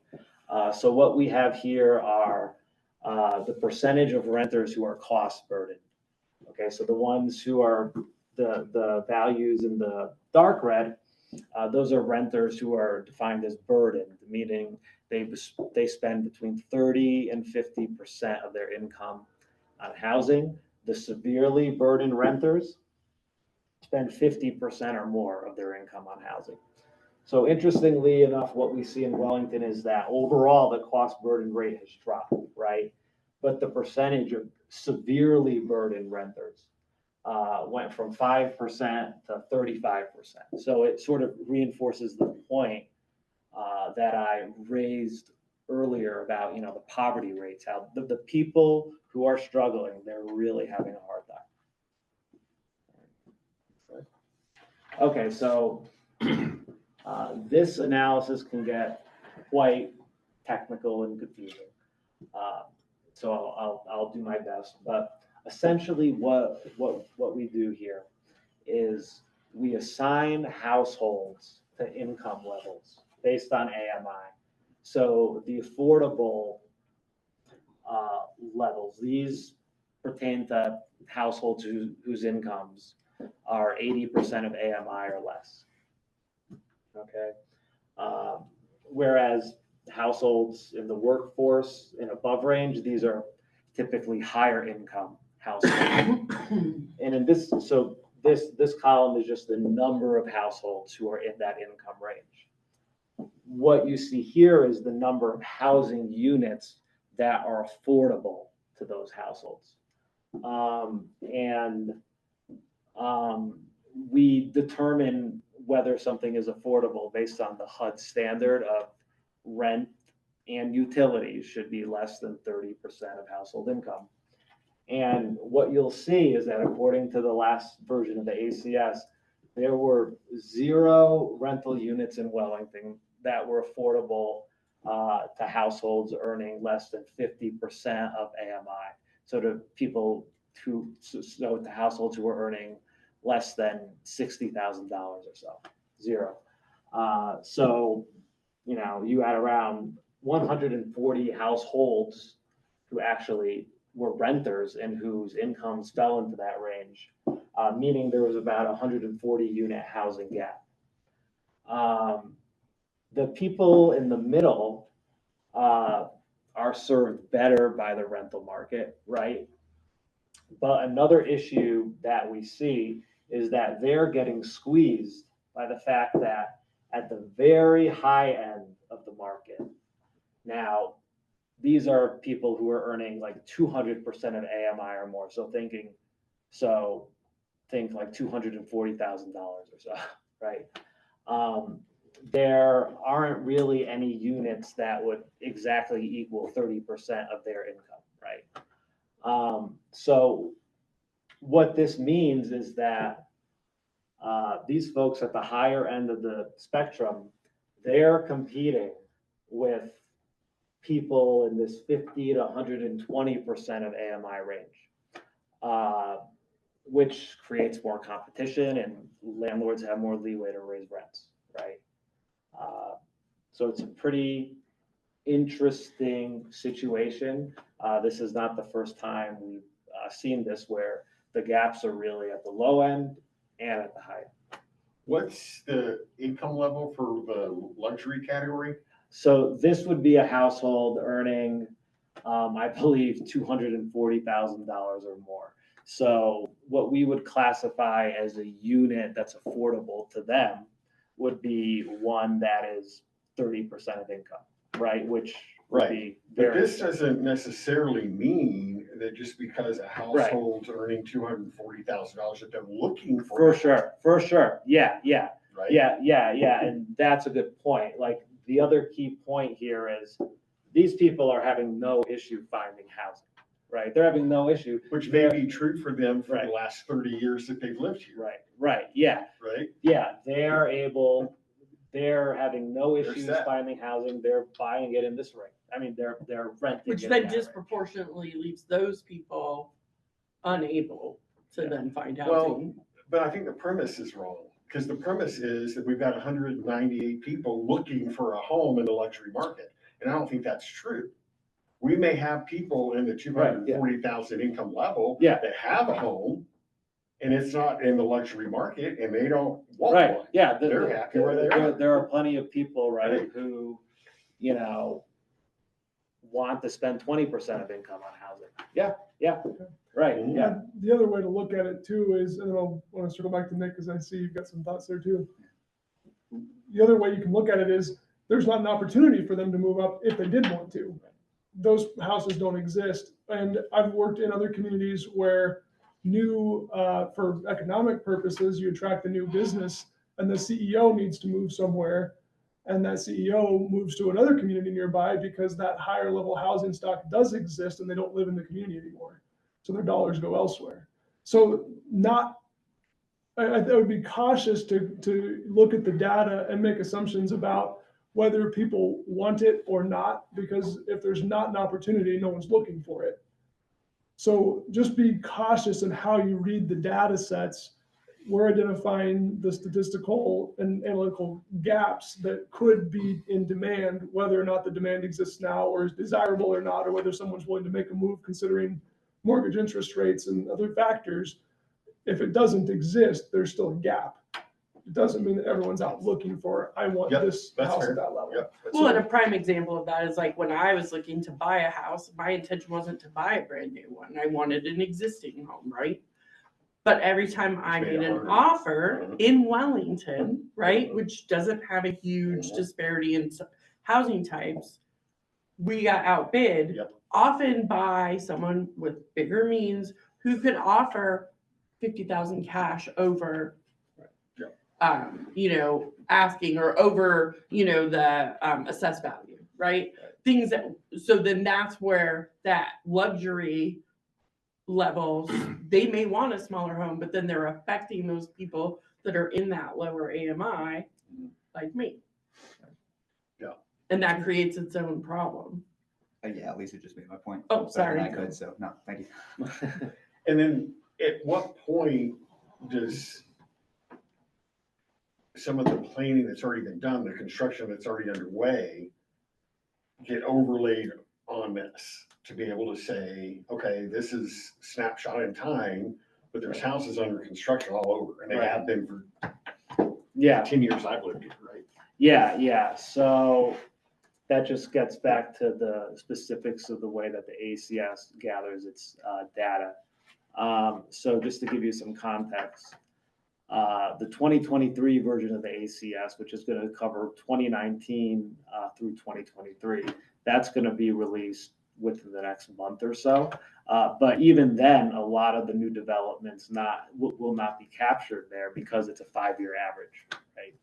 So what we have here are the percentage of renters who are cost burdened. Okay, so the ones who are the values in the dark red, those are renters who are defined as burdened, meaning they spend between 30 and 50% of their income on housing. The severely burdened renters spend 50% or more of their income on housing. So interestingly enough, what we see in Wellington is that overall the cost burden rate has dropped, right? But the percentage of severely burdened renters went from 5% to 35%. So it sort of reinforces the point that I raised earlier about, you know, the poverty rates, how the people who are struggling, they're really having a hard time. Okay, so this analysis can get quite technical and confusing. So I'll do my best, but essentially what we do here is we assign households to income levels based on AMI. So the affordable levels, these pertain to households whose incomes are 80% of AMI or less. Okay. Whereas households in the workforce and above range, these are typically higher income households. And in this column is just the number of households who are in that income range. What you see here is the number of housing units that are affordable to those households. We determine whether something is affordable based on the HUD standard of rent and utilities should be less than 30% of household income. And what you'll see is that according to the last version of the ACS, there were 0 rental units in Wellington that were affordable to households earning less than 50% of AMI. So to households who were earning less than $60,000 or so, 0. So, you know, you had around 140 households who actually were renters and whose incomes fell into that range, meaning there was about 140 unit housing gap. The people in the middle are served better by the rental market, right? But another issue that we see is that they're getting squeezed by the fact that at the very high end of the market, now, these are people who are earning like 200% of AMI or more. So think like $240,000 or so, right? There aren't really any units that would exactly equal 30% of their income, right? So what this means is that these folks at the higher end of the spectrum, they're competing with people in this 50 to 120% of AMI range, which creates more competition and landlords have more leeway to raise rents, right? So it's a pretty interesting situation. This is not the first time we've seen this where the gaps are really at the low end and at the high end. What's the income level for the luxury category? So this would be a household earning, I believe, $240,000 or more. So what we would classify as a unit that's affordable to them would be one that is 30% of income, right? Which would be But very. this doesn't necessarily mean that just because a household's earning $240,000 that they're looking for. For sure. Yeah. Right? Yeah. And that's a good point. Like the other key point here is these people are having no issue finding housing, right? They're having no issue. Which may be true for them for Right. the last 30 years that they've lived here. Right. Yeah. Right? Yeah. They're having no issues set. finding housing. They're buying it in this rate. I mean, they're renting. Which it then at that rate. disproportionately leaves those people unable to then find Well, housing. but I think the premise is wrong. Because the premise is that we've got 198 people looking for a home in the luxury market. And I don't think that's true. We may have people in the 240,000 income level Yeah. that have a home and it's not in the luxury market and they don't want Right. one. Yeah. They're happy where they are. There are plenty of people, right, Right. who, want to spend 20% of income on housing. Yeah. Right. Mhm. Yeah. The other way to look at it too is, and I want to circle back to Nick because I see you've got some thoughts there too. The other way you can look at it is there's not an opportunity for them to move up if they did want to. Those houses don't exist. And I've worked in other communities where for economic purposes, you attract a new business and the CEO needs to move somewhere. And that CEO moves to another community nearby because that higher level housing stock does exist and they don't live in the community anymore. So their dollars go elsewhere. So I would be cautious to look at the data and make assumptions about whether people want it or not, because if there's not an opportunity, no one's looking for it. So just be cautious in how you read the data sets. We're identifying the statistical and analytical gaps that could be in demand, whether or not the demand exists now or is desirable or not, or whether someone's willing to make a move considering mortgage interest rates and other factors. If it doesn't exist, there's still a gap. It doesn't mean that everyone's out looking for, I want Yep, this that's house fair. at that level. Yep, that's Well, and right. a prime example of that is like when I was looking to buy a house, my intention wasn't to buy a brand new one. I wanted an existing home, right? But every time I Made it made an harder. offer Mhm. in Wellington, right, Mhm. which doesn't have a huge Mhm. disparity in housing types, we got outbid, Yep. often by someone with bigger means who could offer 50,000 cash over, asking or over, the assessed value, right? Things that, so then that's where that luxury levels, they may want a smaller home, but then they're affecting those people that are in that lower AMI, like me. Yeah. And that creates its own problem. Yeah, Lisa just made my point. Oh, better than sorry. I could, so no, thank you. And then at what point does some of the planning that's already been done, the construction that's already underway, get overlaid on this to be able to say, okay, this is snapshot in time, but there's houses under construction all over and they have been for Yeah, 10 years I've lived here, right? yeah. So that just gets back to the specifics of the way that the ACS gathers its data. So just to give you some context, the 2023 version of the ACS, which is going to cover 2019 through 2023, that's going to be released within the next month or so. But even then, a lot of the new developments will not be captured there because it's a 5-year average, right?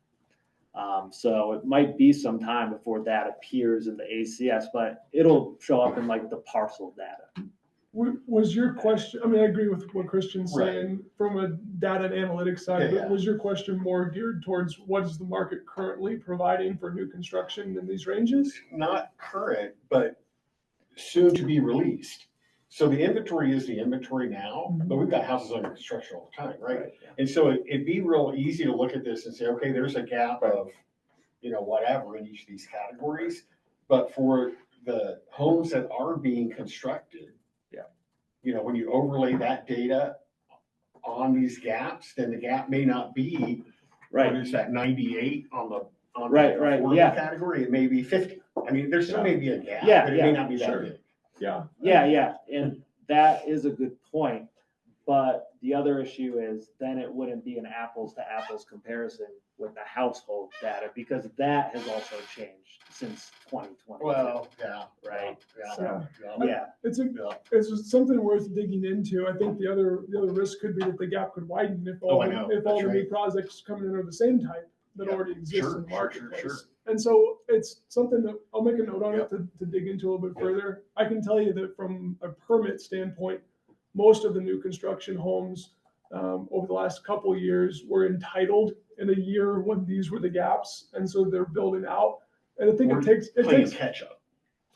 So it might be some time before that appears in the ACS, but it'll show up in like the parcel data. Was your question, I mean, I agree with what Christian's Right. saying from a data and analytics side, Yeah, but was your question more geared towards what is the market currently providing for new construction in these ranges? Not current, but soon to be released. So the inventory is the inventory now, but we've got houses under construction all the time, right? And so it'd be real easy to look at this and say, okay, there's a gap of, whatever in each of these categories. But for the homes that are being constructed, when you overlay that data on these gaps, then the gap may not be, what is that, 98 on the Right, affordable yeah. category, it may be 50. I mean, there still may be a gap, Yeah, but it yeah, may not be that sure. big. Yeah. And that is a good point. But the other issue is then it wouldn't be an apples to apples comparison with the household data because that has also changed since 2020. Well, yeah. Right. Yeah. It's something worth digging into. I think the other risk could be that the gap could widen if all Oh, I know. the That's new right. projects coming in are the same type that Yeah. already exist Sure, in the sure, marketplace. sure. And so it's something that I'll make a note on Yep. it to dig into a little bit further. I can tell you that from a permit standpoint, most of the new construction homes over the last couple of years were entitled in a year when these were the gaps, and so they're building out. And I think We're it playing takes catch up.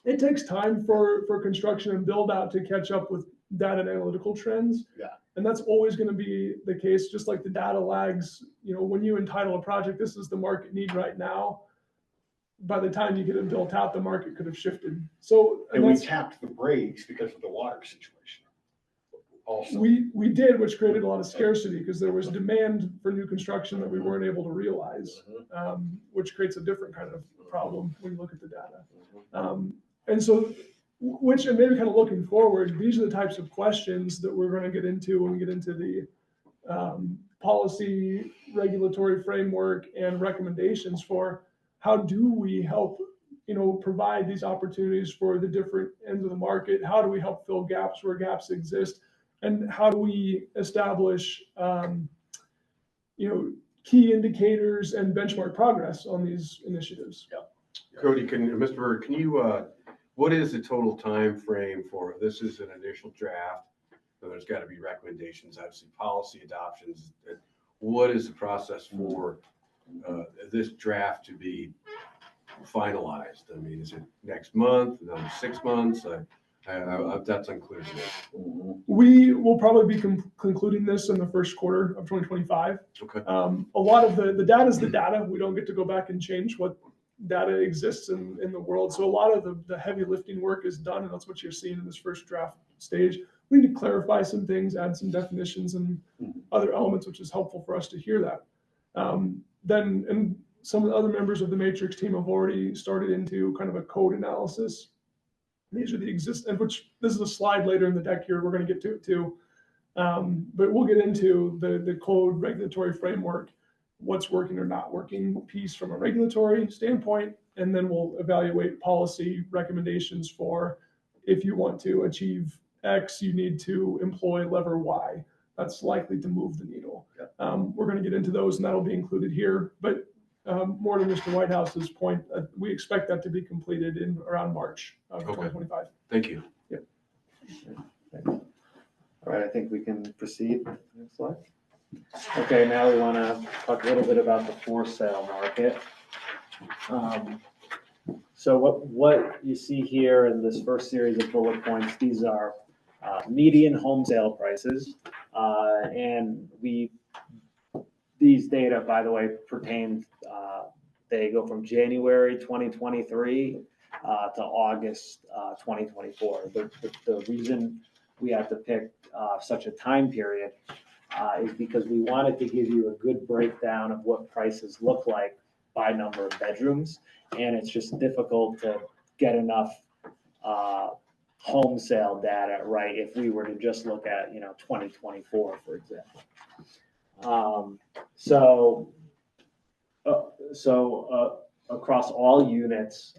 it takes time for construction and build out to catch up with data and analytical trends. Yeah. And that's always going to be the case, just like the data lags. When you entitle a project, this is the market need right now. By the time you get it built out, the market could have shifted. So And we that's, tapped the brakes because of the water situation. Also. we did, which created a lot of scarcity because there was demand for new construction that we weren't able to realize, which creates a different kind of problem when you look at the data. And so, and maybe kind of looking forward, these are the types of questions that we're going to get into when we get into the policy, regulatory framework, and recommendations for how do we help, provide these opportunities for the different ends of the market? How do we help fill gaps where gaps exist? And how do we establish, key indicators and benchmark progress on these initiatives? Cody, Mr. Bird, can you, what is the total time frame for, this is an initial draft, so there's got to be recommendations, obviously policy adoptions. What is the process for this draft to be finalized? I mean, is it next month, another 6 months? That's unclear to me. We will probably be concluding this in the first quarter of 2025. Okay. A lot of the data is the data. We don't get to go back and change what data exists in the world. So a lot of the heavy lifting work is done, and that's what you're seeing in this first draft stage. We need to clarify some things, add some definitions and other elements, which is helpful for us to hear that. And some of the other members of the Matrix team have already started into kind of a code analysis. These are the which this is a slide later in the deck here. We're going to get to it too. But we'll get into the code regulatory framework, what's working or not working piece from a regulatory standpoint, and then we'll evaluate policy recommendations for if you want to achieve X, you need to employ lever Y. That's likely to move the needle. We're going to get into those, and that'll be included here. But more to Mr. Whitehouse's point, we expect that to be completed in around March of 2025. Thank you. Yep. All right, I think we can proceed. Next slide. Okay, now we want to talk a little bit about the for sale market. So what you see here in this first series of bullet points, these are median home sale prices. And these data, by the way, pertain, they go from January 2023 to August 2024. The reason we have to pick such a time period is because we wanted to give you a good breakdown of what prices look like by number of bedrooms. And it's just difficult to get enough home sale data, right, if we were to just look at, 2024, for example. Across all units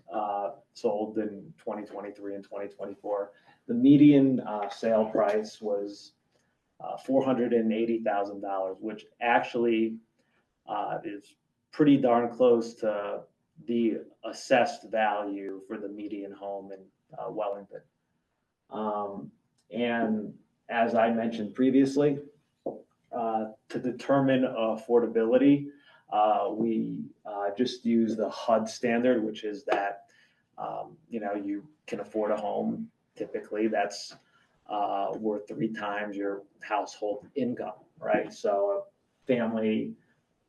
sold in 2023 and 2024, the median sale price was $480,000, which actually is pretty darn close to the assessed value for the median home in Wellington. And as I mentioned previously, to determine affordability, we just use the HUD standard, which is that, you can afford a home. Typically, that's worth 3 times your household income, right? So a family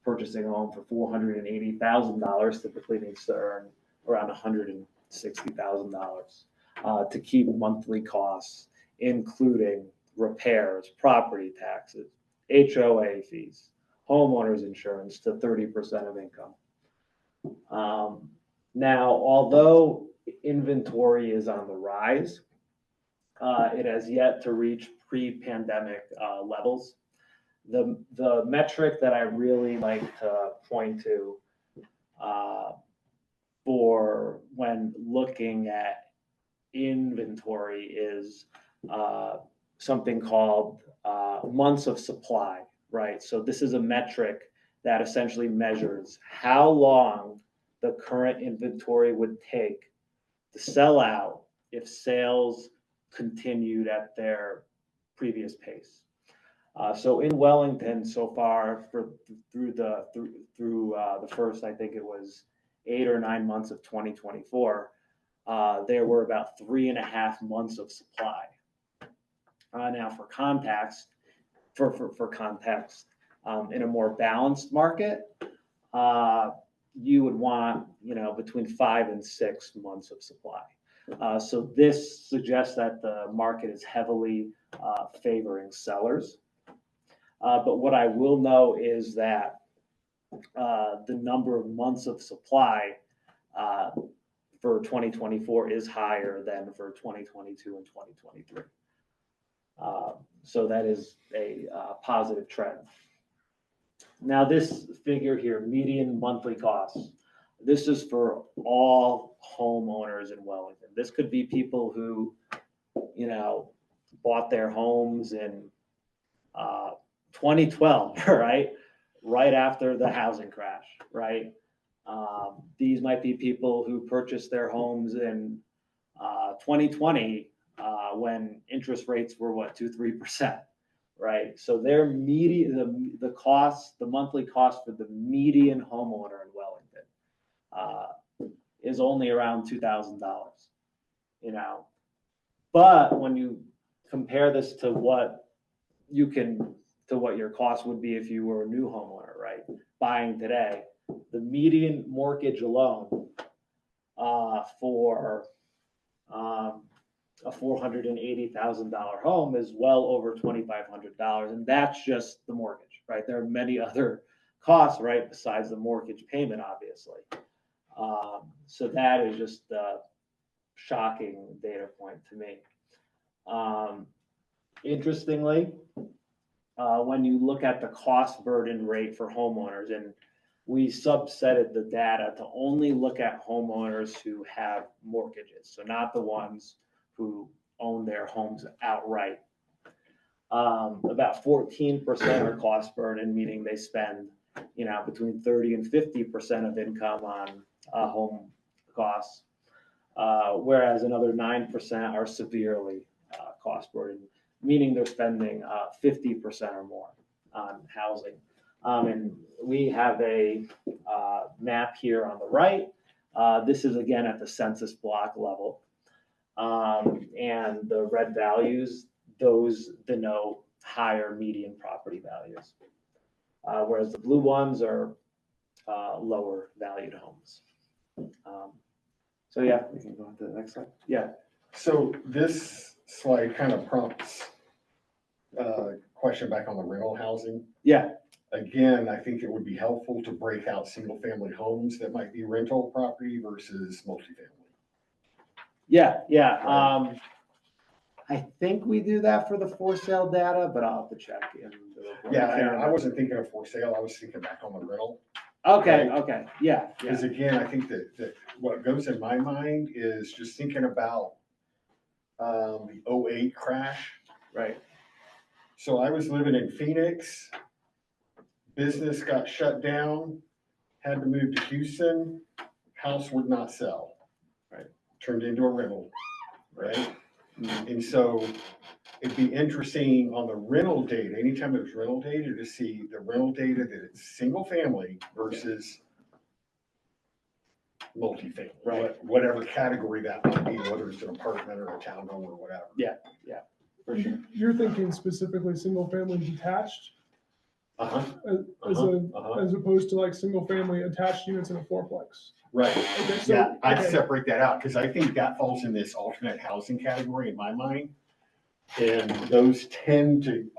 purchasing a home for $480,000 typically needs to earn around $160,000 to keep monthly costs, including repairs, property taxes, HOA fees, homeowners insurance, to 30% of income. Now, although inventory is on the rise, it has yet to reach pre-pandemic levels. The metric that I really like to point to for when looking at inventory is something called months of supply, right? So this is a metric that essentially measures how long the current inventory would take to sell out if sales continued at their previous pace. So in Wellington, so far through the first, I think it was 8 or 9 months of 2024, there were about 3.5 months of supply. Now, for context, in a more balanced market, you would want between 5 and 6 months of supply. So this suggests that the market is heavily favoring sellers. But what I will know is that the number of months of supply for 2024 is higher than for 2022 and 2023. So that is a positive trend. Now, this figure here, median monthly costs, this is for all homeowners in Wellington. This could be people who, bought their homes in 2012, right? Right after the housing crash, right? These might be people who purchased their homes in 2020 when interest rates were 2-3%, right? So their median, the cost, the monthly cost for the median homeowner in Wellington is only around $2,000, But when you compare this to what your cost would be if you were a new homeowner, right? Buying today, the median mortgage alone for a $480,000 home is well over $2,500, and that's just the mortgage, right? There are many other costs, right, besides the mortgage payment, obviously. So that is just a shocking data point to me. Interestingly, when you look at the cost burden rate for homeowners, and we subsetted the data to only look at homeowners who have mortgages, so not the ones who own their homes outright. About 14% are cost burden, meaning they spend, between 30 and 50% of income on home costs, whereas another 9% are severely cost burden, meaning they're spending 50% or more on housing. And we have a map here on the right. This is again at the census block level. And the red values, those denote higher median property values, whereas the blue ones are lower valued homes. So yeah, we can go on to the next slide. Yeah. So this slide kind of prompts question back on the rental housing. Yeah, Again, I think it would be helpful to break out single-family homes that might be rental property versus multifamily. yeah. I think we do that for the for sale data, but I'll have to check. Yeah, I wasn't thinking of for sale, I was thinking back on the rental. Okay, Right. okay, yeah, yeah. Because again, I think that what goes in my mind is just thinking about the 08 crash. Right. So I was living in Phoenix, business got shut down, had to move to Houston, house would not sell. Right. Turned into a rental, right? And so it'd be interesting on the rental data, anytime there's rental data, to see the rental data that it's single family versus multifamily. Right. Whatever category that might be, whether it's an apartment or a townhome or whatever. Yeah. For sure. You're thinking specifically single family detached Uh-huh, as opposed to like single family attached units in a fourplex. right. Okay, so, Yeah, I'd okay. separate that out, because I think that falls in this alternate housing category in my mind. And those tend to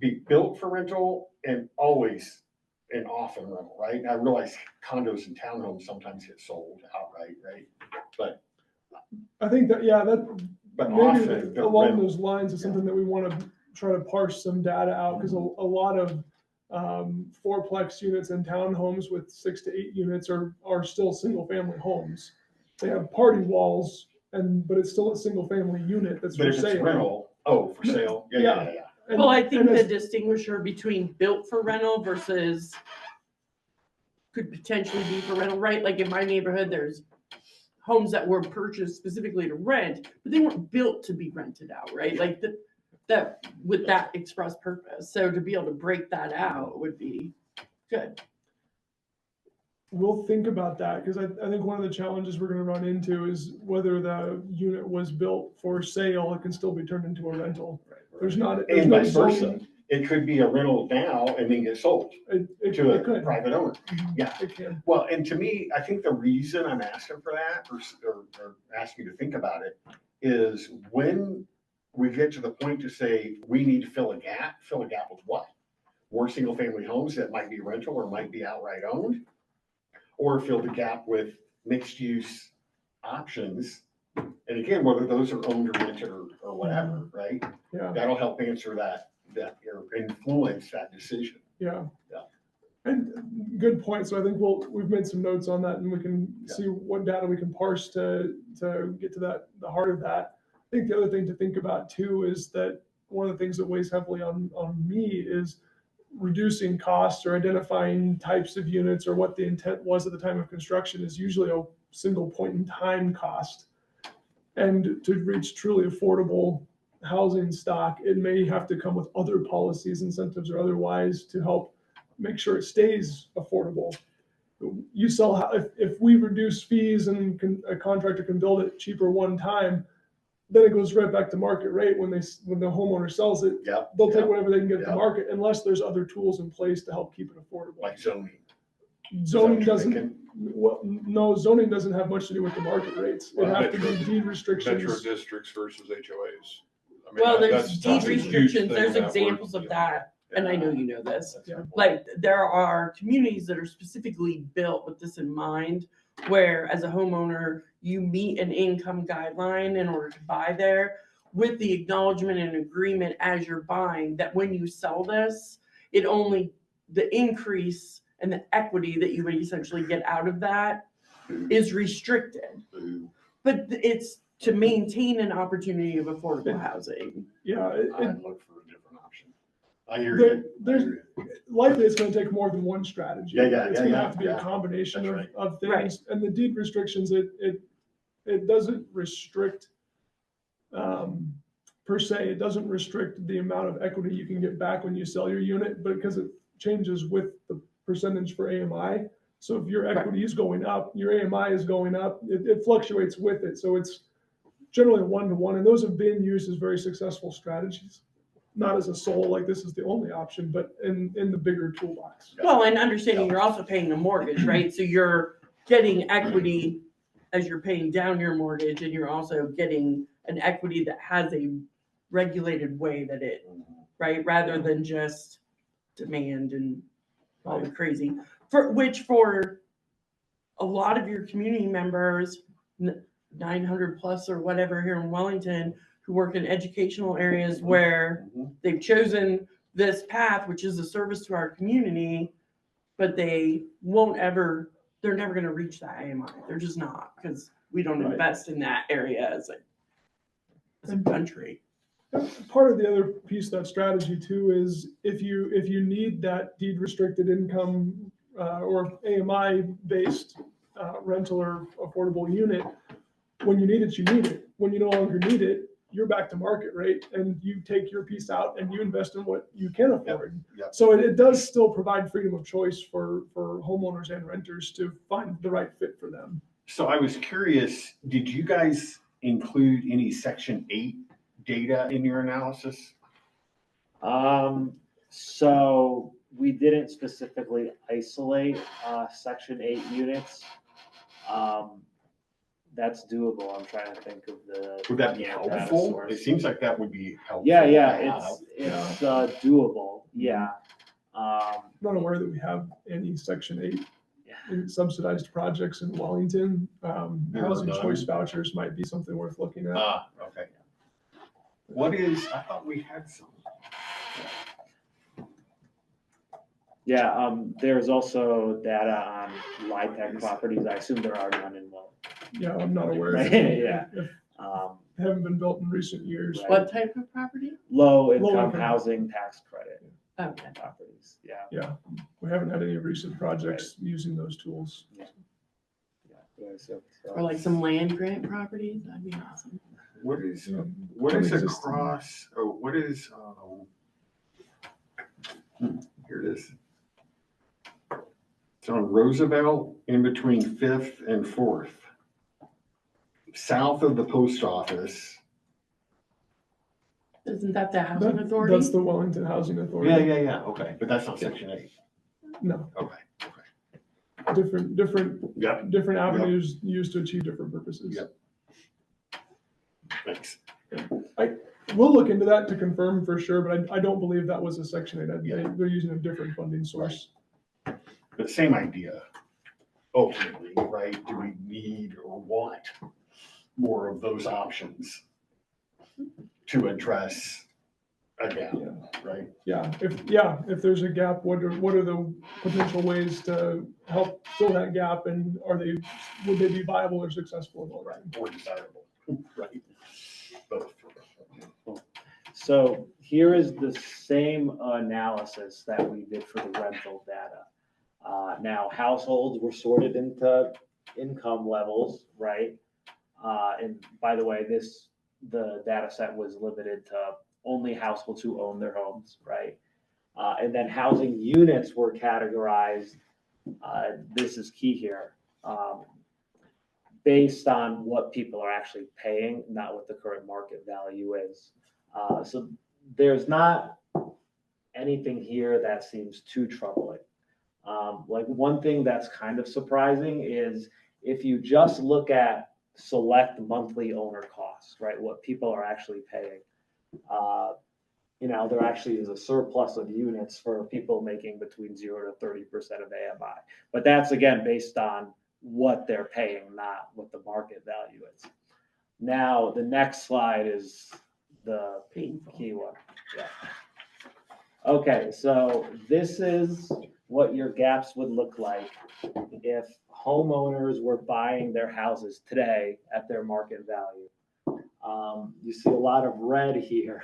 be built for rental and always and often rental, right? I realize condos and townhomes sometimes get sold outright, right? But I think that, yeah, that, maybe often the along rental. those lines is something that we want to try to parse some data out, because a lot of fourplex units and townhomes with 6 to 8 units are still single family homes. They have party walls but it's still a single family unit that's But for if it's sale. rental, for sale, yeah. And- Well, I think and the as- distinguisher between built for rental versus could potentially be for rental, right? Like in my neighborhood, there's homes that were purchased specifically to rent, but they weren't built to be rented out, right? Like that with that express purpose. So to be able to break that out would be good. We'll think about that, because I think one of the challenges we're gonna run into is whether the unit was built for sale, it can still be turned into a rental. There's not. there's And no vice versa. zoning- It could be a rental now and then get sold It to a could. private owner. Yeah. It can. Well, and to me, I think the reason I'm asking for that, or asking you to think about it, is when we get to the point to say, we need to fill a gap with what? More single-family homes that might be rental or might be outright owned? Or fill the gap with mixed-use options? And again, whether those are owned or rented or whatever, right? Yeah, That'll help answer that, or influence that decision. yeah. Yeah. And good point. So I think we've made some notes on that, and we can Yeah. see what data we can parse to get to the heart of that. I think the other thing to think about too is that one of the things that weighs heavily on me is reducing costs or identifying types of units, or what the intent was at the time of construction is usually a single point in time cost. And to reach truly affordable housing stock, it may have to come with other policies, incentives, or otherwise to help make sure it stays affordable. You sell, if we reduce fees and a contractor can build it cheaper one time, then it goes right back to market rate when the homeowner sells it. Yep. They'll take yep. whatever they can get at the Yep. market, unless there's other tools in place to help keep it affordable. Like zoning. Zoning Is that what you're doesn't, thinking? well, no, zoning doesn't have much to do with the market rates. It have to be deed Metro restrictions. districts versus HOAs. I mean, Well, that- there's that's deed a huge restrictions, thing there's that we're examples of dealing that, with. and I know you know this. That's a good point. Like, there are communities that are specifically built with this in mind, where as a homeowner, you meet an income guideline in order to buy there, with the acknowledgement and agreement as you're buying, that when you sell this, the increase and the equity that you would essentially get out of that is restricted. But it's to maintain an opportunity of affordable housing. Yeah, I'd look for a different option. I hear you. There's- I hear you. likely it's gonna take more than one strategy. Yeah, It's yeah, gonna yeah, have to be a yeah. combination That's of right. things, and the deed restrictions, it doesn't restrict, per se, it doesn't restrict the amount of equity you can get back when you sell your unit, but because it changes with the percentage for AMI. So if your equity is going up, your AMI is going up, it fluctuates with it, so it's generally a 1-to-1, and those have been used as very successful strategies. Not as a sole, like this is the only option, but in the bigger toolbox. Well, and understanding you're also paying a mortgage, right? So you're getting equity as you're paying down your mortgage, and you're also getting an equity that has a regulated way that it, right, rather than just demand and all the crazy, for a lot of your community members, 900 plus or whatever here in Wellington, who work in educational areas where they've chosen this path, which is a service to our community, but they're never going to reach that AMI. They're just not, because we don't Right. invest in that area as a country. Part of the other piece of that strategy too is if you need that deed restricted income or AMI based rental or affordable unit, when you need it, you need it. When you no longer need it, you're back to market rate and you take your piece out and you invest in what you can afford. Yep. So it does still provide freedom of choice for homeowners and renters to find the right fit for them. So I was curious, did you guys include any Section 8 data in your analysis? So we didn't specifically isolate Section 8 units. That's doable. I'm trying to think of the. Would that be data helpful? source. It seems like that would be helpful. Yeah, to yeah, have. it's doable, yeah. I'm not aware that we have any Section 8 Yeah. in subsidized projects in Wellington. There Housing are none. choice vouchers might be something worth looking at. Okay. What is, I thought we had some. Yeah, there's also data on LIHTC properties. I assume there are none in Lowell. Yeah, I'm not aware. Right, yeah. If Um, they haven't been built in recent years. Right. What type of property? Low income income. housing tax credit Okay. properties, yeah. Yeah, we haven't had any recent projects using those tools. Yeah, so- Or like some land grant properties, that'd be awesome. What is, Yeah. what is Existing. across, oh, what is, here it is. It's on Roosevelt in between 5th and 4th. South of the post office. Isn't that the housing That's authority? the Wellington Housing Authority. Yeah, okay, but that's not Section 8. No, Okay. different Yep, avenues used to achieve different purposes. Yep. thanks. We'll look into that to confirm for sure, but I don't believe that was a Section 8. Yeah. They're using a different funding source. But same idea, ultimately, right? Do we need or want more of those options to address a gap, right? Yeah, if there's a gap, what are the potential ways to help fill that gap, and would they be viable or successful in all right? Or desirable, right? Both. So here is the same analysis that we did for the rental data. Now, households were sorted into income levels, right? And by the way, the data set was limited to only households who own their homes, right? And then housing units were categorized, this is key here, based on what people are actually paying, not what the current market value is. So there's not anything here that seems too troubling. Like one thing that's kind of surprising is if you just look at select monthly owner costs, right? What people are actually paying. There actually is a surplus of units for people making between 0 to 30% of AMI. But that's again based on what they're paying, not what the market value is. Now, the next slide is the Painful. key one. Yeah. Okay, so this is what your gaps would look like if homeowners were buying their houses today at their market value. You see a lot of red here.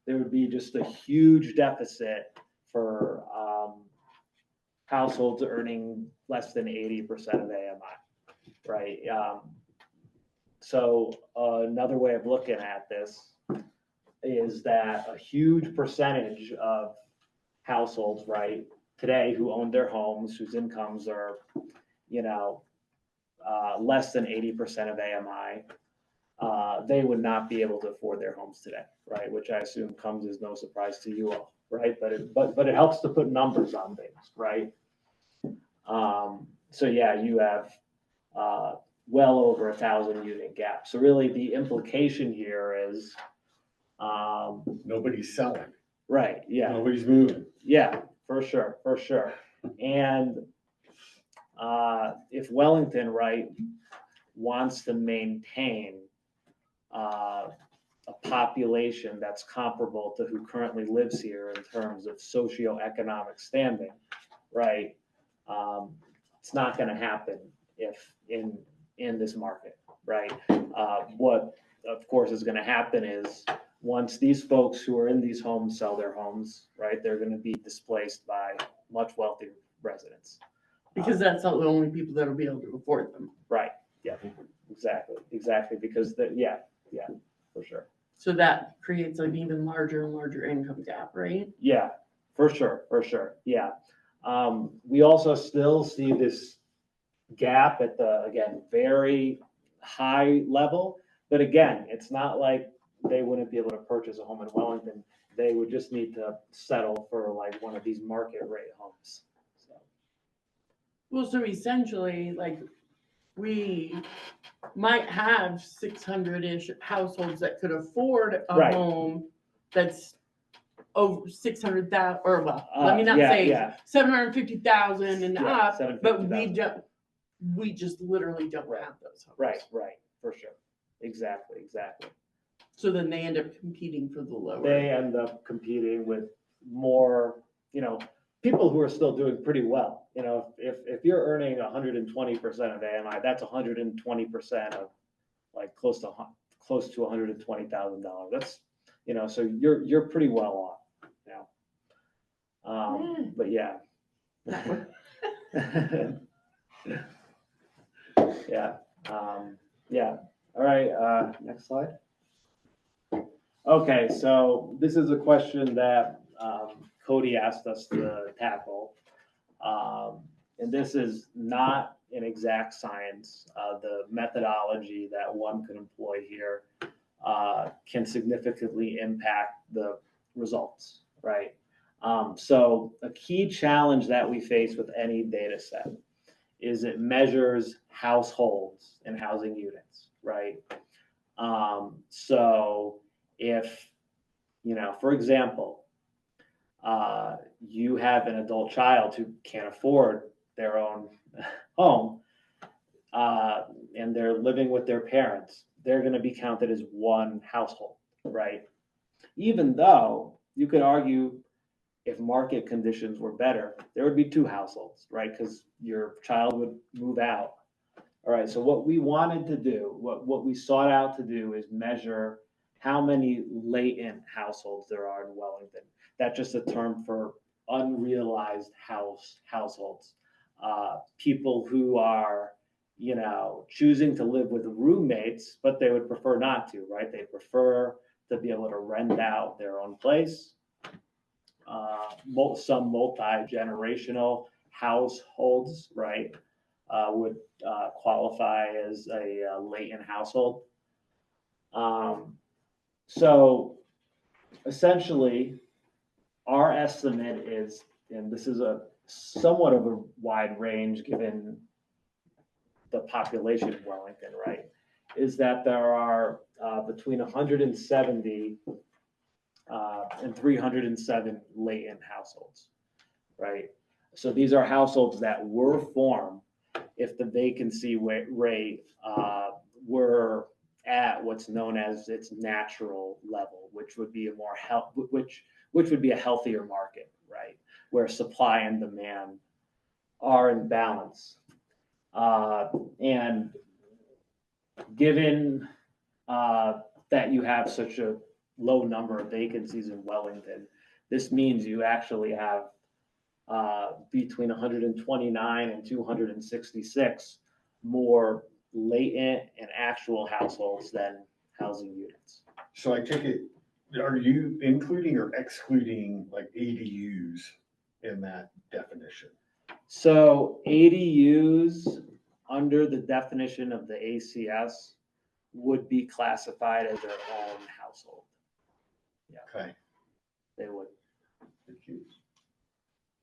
There would be just a huge deficit for households earning less than 80% of AMI, right? So another way of looking at this is that a huge percentage of households, right, today who own their homes, whose incomes are, less than 80% of AMI, they would not be able to afford their homes today, right? Which I assume comes as no surprise to you all, right? But it helps to put numbers on things, right? So yeah, you have well over 1,000 unit gap. So really the implication here is Nobody's selling, Right, yeah. nobody's moving. Yeah, for sure, for sure. And if Wellington, right, wants to maintain a population that's comparable to who currently lives here in terms of socioeconomic standing, right? It's not going to happen if in this market, right? What of course is going to happen is once these folks who are in these homes sell their homes, right, they're going to be displaced by much wealthier residents. Because that's not the only people that'll be able to afford them. Right. Yeah. Exactly. Because yeah, for sure. So that creates an even larger and larger income gap, right? Yeah, for sure. Yeah. We also still see this gap at the, again, very high level. But again, it's not like they wouldn't be able to purchase a home in Wellington. They would just need to settle for like one of these market rate homes. So. Well, so essentially, like, we might have 600-ish households that could afford a Right. home that's over 600,000, or well, let me not Yeah, say yeah. 750,000 and Yeah, up, but 750,000. we just literally don't Right. have those homes. Right, for sure. Exactly. So then they end up competing for the lower. They end up competing with more, people who are still doing pretty well. If you're earning 120% of AMI, that's 120% of like close to $120,000. That's, so you're pretty well off now. But yeah. Yeah. Yeah. All right. Next slide. Okay, so this is a question that Cody asked us to tackle. And this is not an exact science. The methodology that one could employ here can significantly impact the results, right? So a key challenge that we face with any data set is it measures households and housing units, right? So if, for example, you have an adult child who can't afford their own home, and they're living with their parents, they're going to be counted as one household, right? Even though you could argue if market conditions were better, there would be two households, right? Because your child would move out. All right, so what we wanted to do, what we sought out to do is measure how many latent households there are in Wellington. That's just a term for unrealized households. People who are, choosing to live with roommates, but they would prefer not to, right? They prefer to be able to rent out their own place. Some multi-generational households, right, would qualify as a latent household. So essentially, our estimate is, and this is a somewhat of a wide range given the population of Wellington, right, is that there are between 170 and 307 latent households, right? So these are households that were formed if the vacancy rate were at what's known as its natural level, which would be which would be a healthier market, right, where supply and demand are in balance. And given that you have such a low number of vacancies in Wellington, this means you actually have between 129 and 266 more latent and actual households than housing units. So I take it, are you including or excluding like ADUs in that definition? So ADUs under the definition of the ACS would be classified as their own household. Yeah. Okay. They would. Thank you.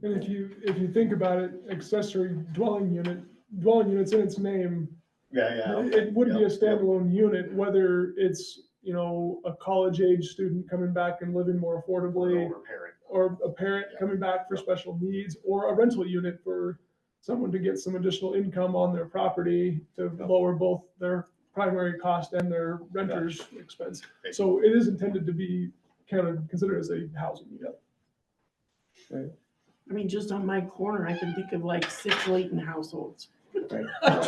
And if you think about it, accessory dwelling units in its name, Yeah. it would be a Yep, standalone unit, whether it's you know, a college age student coming back and living more affordably, Older parent. or a parent coming back for special needs, or a rental unit for someone to get some additional income on their property to lower both their primary cost and their renter's expense. So it is intended to be kind of considered as a housing unit. I mean, just on my corner, I can think of like 6 Layton households. And I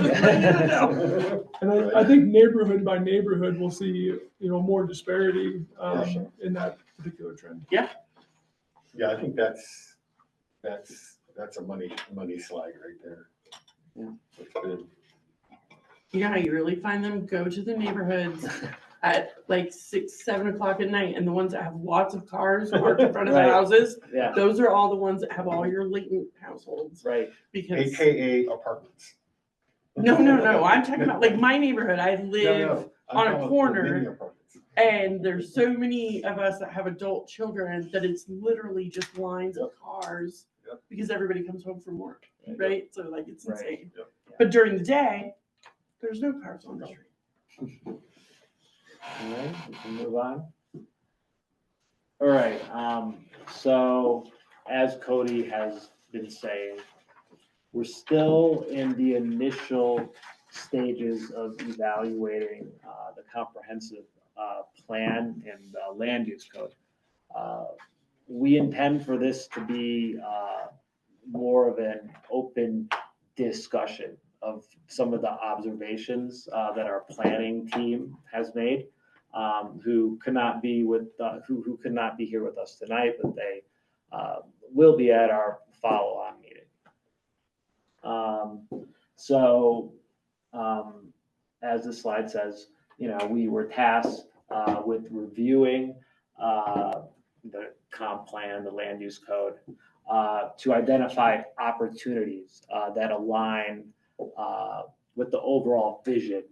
think neighborhood by neighborhood, we'll see, you know, more disparity in that particular trend. Yeah, I think that's a money slide right there. Yeah. That's good. You know how you really find them? Go to the neighborhoods at like 6, 7 o'clock at night, and the ones that have lots of cars parked in front of the Right. houses, Yeah, those are all the ones that have all your latent households. right. Because AKA apartments. no, I'm talking about like my neighborhood. I live I'm on a talking about corner, mini apartments. and there's so many of us that have adult children that it's literally just lines of cars Yep. because everybody comes home from work, right? So like it's Right. insane. Yep. But during the day, there's no cars on the street. All right, we can move on. All right, so as Cody has been saying, we're still in the initial stages of evaluating the comprehensive plan and land use code. We intend for this to be more of an open discussion of some of the observations that our planning team has made, who could not be who could not be here with us tonight, but they will be at our follow-on meeting. As the slide says, you know, we were tasked with reviewing the comp plan, the land use code, to identify opportunities that align with the overall vision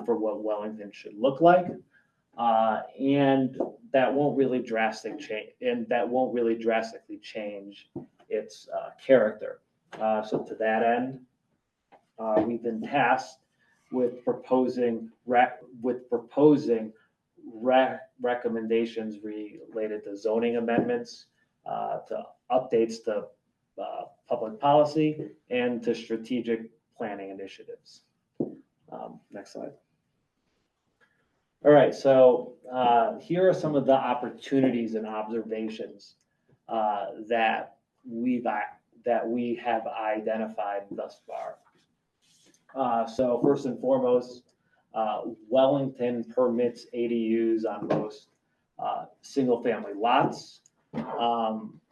for what Wellington should look like, and that won't really drastically change its character. So to that end, we've been tasked with proposing recommendations related to zoning amendments, to updates to public policy, and to strategic planning initiatives. Next slide. All right, so here are some of the opportunities and observations that we have identified thus far. So first and foremost, Wellington permits ADUs on most single-family lots,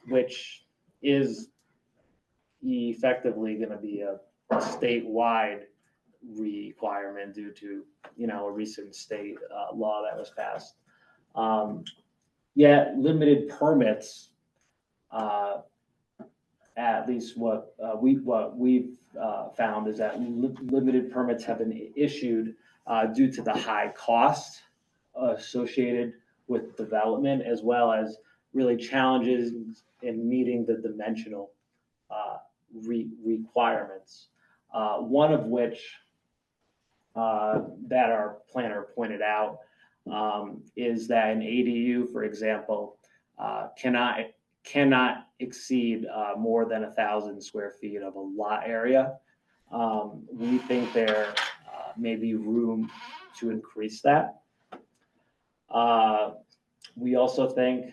which is effectively going to be a statewide requirement due to, you know, a recent state law that was passed. Yet limited permits, at least what we've found is that limited permits have been issued due to the high cost associated with development, as well as really challenges in meeting the dimensional requirements. One of which that our planner pointed out is that an ADU, for example, cannot exceed more than 1,000 square feet of a lot area. We think there may be room to increase that. We also think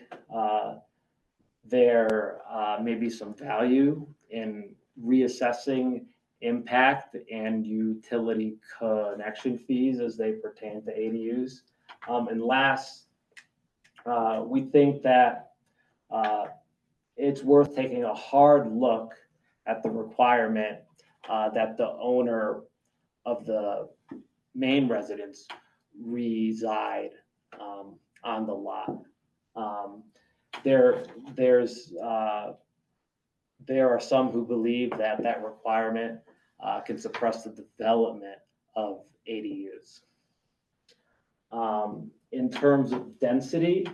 there may be some value in reassessing impact and utility connection fees as they pertain to ADUs. And last, we think that it's worth taking a hard look at the requirement that the owner of the main residence reside on the lot. There are some who believe that that requirement can suppress the development of ADUs. In terms of density,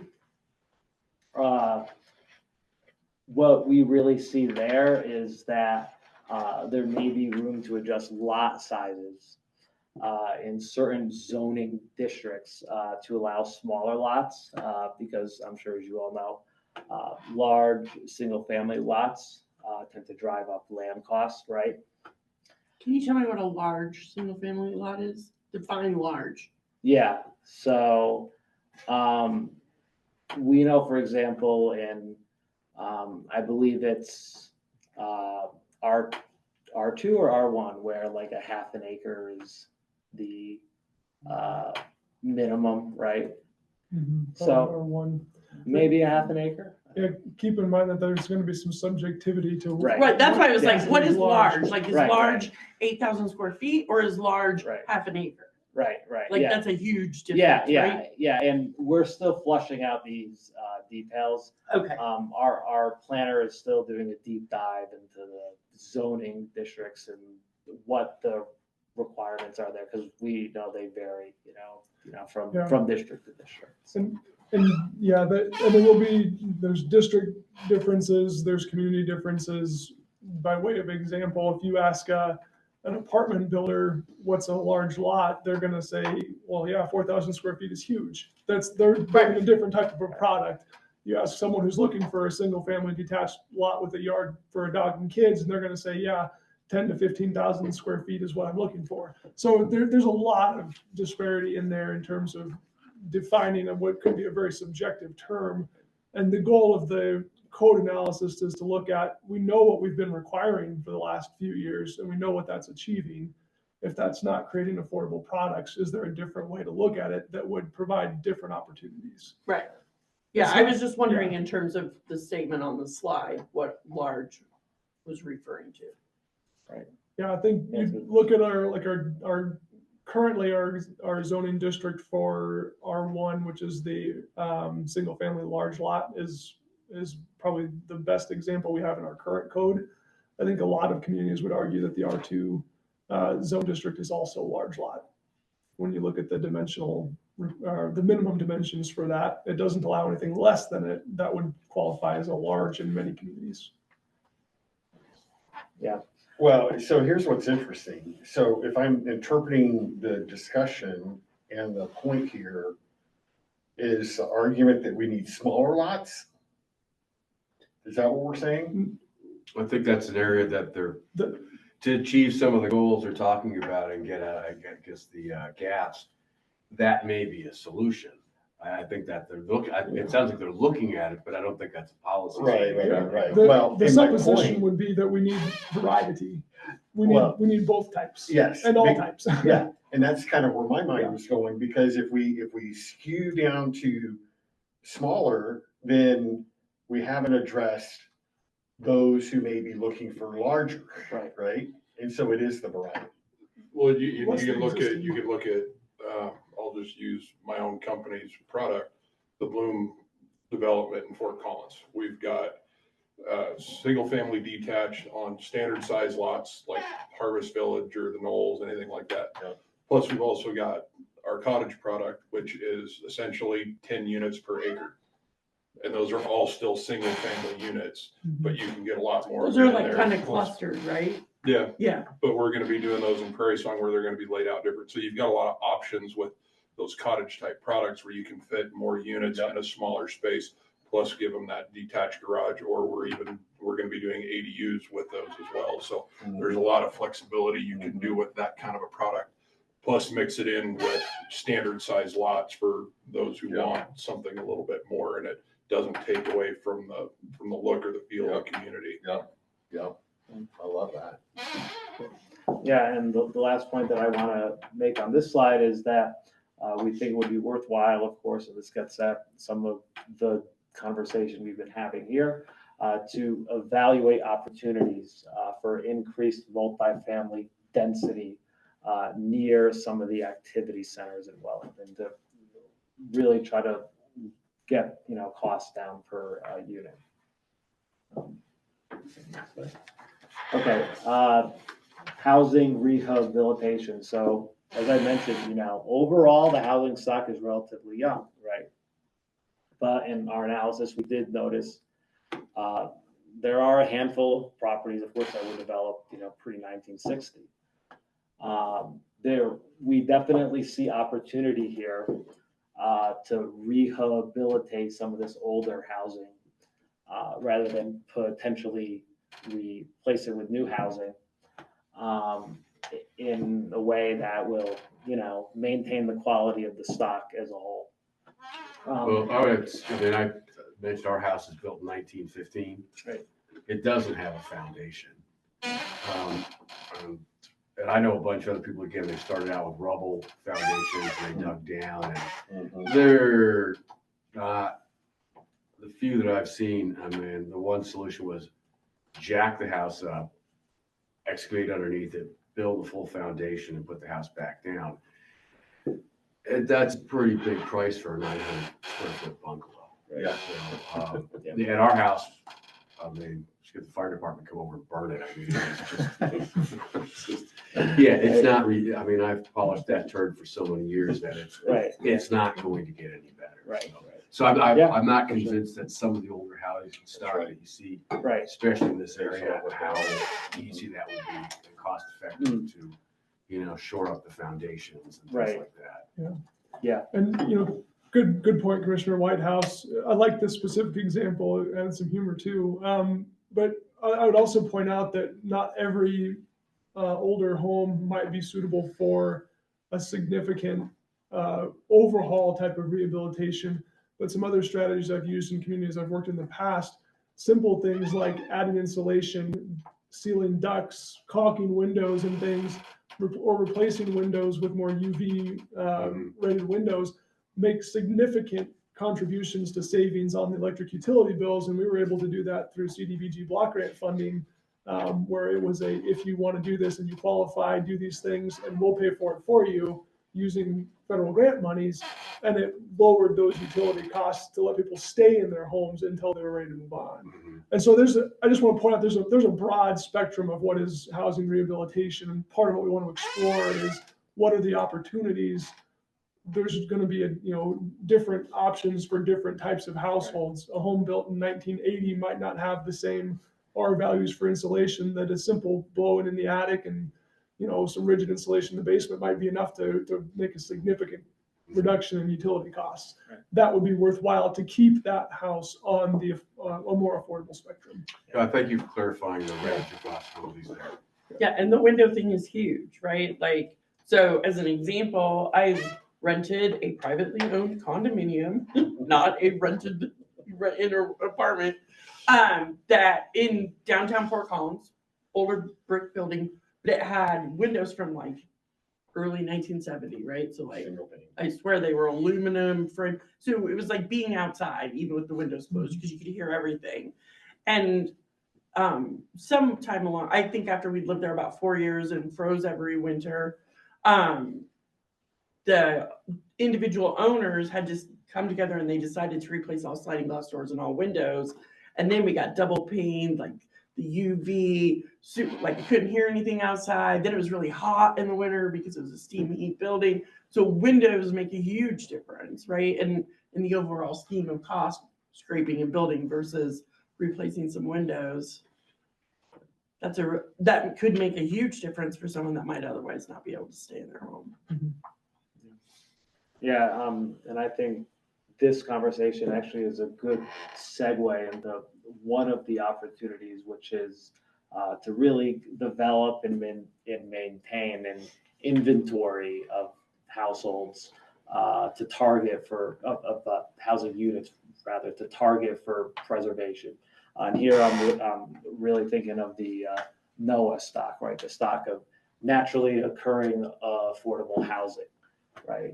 what we really see there is that there may be room to adjust lot sizes in certain zoning districts to allow smaller lots, because I'm sure as you all know, large single-family lots tend to drive up land costs, right? Can you tell me what a large single-family lot is? Define large. Yeah, so we know, for example, in I believe it's R2 or R1, where like a half an acre is the minimum, right? So- Or one. Maybe a half an acre? Yeah, keep in mind that there's gonna be some subjectivity to. Right. Right, that's why I was Yeah. like, what is large? Like, is Right, large 8,000 square feet or is large Right. half an acre? Right, Like, yeah. that's a huge Yeah, difference, yeah, right? yeah, and we're still flushing out these details. Okay, Our planner is still doing a deep dive into the zoning districts and what the requirements are there, because we know they vary, Yeah. from district to district. And yeah, and there will be, there's district differences, there's community differences. By way of example, if you ask an apartment builder, what's a large lot, they're gonna say, well, yeah, 4,000 square feet is huge. They're building a different type of a product. You ask someone who's looking for a single family detached lot with a yard for a dog and kids, and they're gonna say, yeah, 10 to 15,000 square feet is what I'm looking for. So there's a lot of disparity in there in terms of defining of what could be a very subjective term. And the goal of the code analysis is to look at, we know what we've been requiring for the last few years, and we know what that's achieving. If that's not creating affordable products, is there a different way to look at it that would provide different opportunities? right. Yeah, I was just wondering in terms of the statement on the slide, what large was referring to. Yeah, I think you look at our currently our zoning district for R1, which is the single family large lot, is probably the best example we have in our current code. I think a lot of communities would argue that the R2 zone district is also a large lot. When you look at the dimensional, the minimum dimensions for that, it doesn't allow anything less than it. That would qualify as a large in many communities. Well, so here's what's interesting. So if I'm interpreting the discussion and the point here is the argument that we need smaller lots? Is that what we're saying? I think that's an area that to achieve some of the goals they're talking about and get at, I guess, the gaps, that may be a solution. I think that it sounds like they're looking at it, but I don't think that's a policy. Right. The in my supposition point- would be that we need variety. We Well, need both types. Yes. And all types. Yeah, and that's kind of where my mind was going, because if we skew down to smaller, then we haven't addressed those who may be looking for larger, right? And so it is the variety. Well, you What's the can look at, existing- I'll just use my own company's product, the Bloom development in Fort Collins. We've got single family detached on standard size lots like Harvest Village or the Knolls, anything like that. Yeah. Plus, we've also got our cottage product, which is essentially 10 units per acre. And those are all still single family units, but you can get a lot more. Those of are them like in kind there. of clustered, right? Yeah, Yeah, but we're gonna be doing those in Prairie Song where they're gonna be laid out different. So you've got a lot of options with those cottage type products where you can fit more units in a smaller space, plus give them that detached garage, or we're gonna be doing ADUs with those as well. So there's a lot of flexibility you can do with that kind of a product. Plus mix it in with standard size lots for those who want something a little bit more, and it doesn't take away from the look or the feel of the community. Yeah, I love that. Yeah, and the last point that I want to make on this slide is that we think it would be worthwhile, of course, and this gets at some of the conversation we've been having here, to evaluate opportunities for increased multifamily density near some of the activity centers in Wellington to really try to get, costs down per unit. Okay, housing rehabilitation. So as I mentioned, overall, the housing stock is relatively young, right? But in our analysis, we did notice there are a handful of properties, of course, that were developed, pre-1960. we definitely see opportunity here to rehabilitate some of this older housing rather than potentially replace it with new housing in a way that will, maintain the quality of the stock as a whole. Well, I mentioned our house is built in 1915. Right. It doesn't have a foundation. And I know a bunch of other people, again, they started out with rubble foundations and they dug down and they're not, the few that I've seen, I mean, the one solution was jack the house up, excavate underneath it, build a full foundation and put the house back down. And that's a pretty big price for a 900 square foot bungalow. Yeah. So, and our house, I mean, just get the fire department to come over and burn it. I mean, it's just, yeah, it's not, I mean, I've polished that turd for so many years that it's not going to get any better. Right. So I'm not convinced that some of the older houses and stuff that you see, Right. especially in this area, how easy that would be and cost effective to, shore up the foundations and things like that. Yeah. And, good point, Commissioner Whitehouse. I like this specific example, it added some humor too. But I would also point out that not every older home might be suitable for a significant overhaul type of rehabilitation. But some other strategies I've used in communities I've worked in the past, simple things like adding insulation, sealing ducts, caulking windows and things, or replacing windows with more UV rated windows, make significant contributions to savings on the electric utility bills. And we were able to do that through CDBG block grant funding, where it was if you want to do this and you qualify, do these things, and we'll pay for it for you using federal grant monies. And it lowered those utility costs to let people stay in their homes until they were ready to move on. And so I just want to point out, there's a broad spectrum of what is housing rehabilitation. And part of what we want to explore is what are the opportunities. There's going to be different options for different types of households. A home built in 1980 might not have the same R values for insulation that a simple blow-in in the attic and some rigid insulation in the basement might be enough to make a significant reduction in utility costs. Right. That would be worthwhile to keep that house on the a more affordable spectrum. Thank you for clarifying the range of possibilities there. Yeah, and the window thing is huge, right? Like, so as an example, I've rented a privately owned condominium, not a rented apartment, that in downtown Fort Collins, older brick building, but it had windows from like early 1970, right? So like, I swear they were aluminum frame. So it was like being outside, even with the windows closed, because you could hear everything. And sometime along, I think after we'd lived there about 4 years and froze every winter, the individual owners had just come together and they decided to replace all sliding glass doors and all windows. And then we got double pane, like the UV, like you couldn't hear anything outside. Then it was really hot in the winter because it was a steam heat building. So windows make a huge difference, right? And in the overall scheme of cost, scraping and building versus replacing some windows, that could make a huge difference for someone that might otherwise not be able to stay in their home. Yeah, and I think this conversation actually is a good segue into one of the opportunities, which is to really develop and maintain an inventory of households to target for housing units, rather, to target for preservation. And here I'm really thinking of the NOAA stock, right? The stock of naturally occurring affordable housing, right?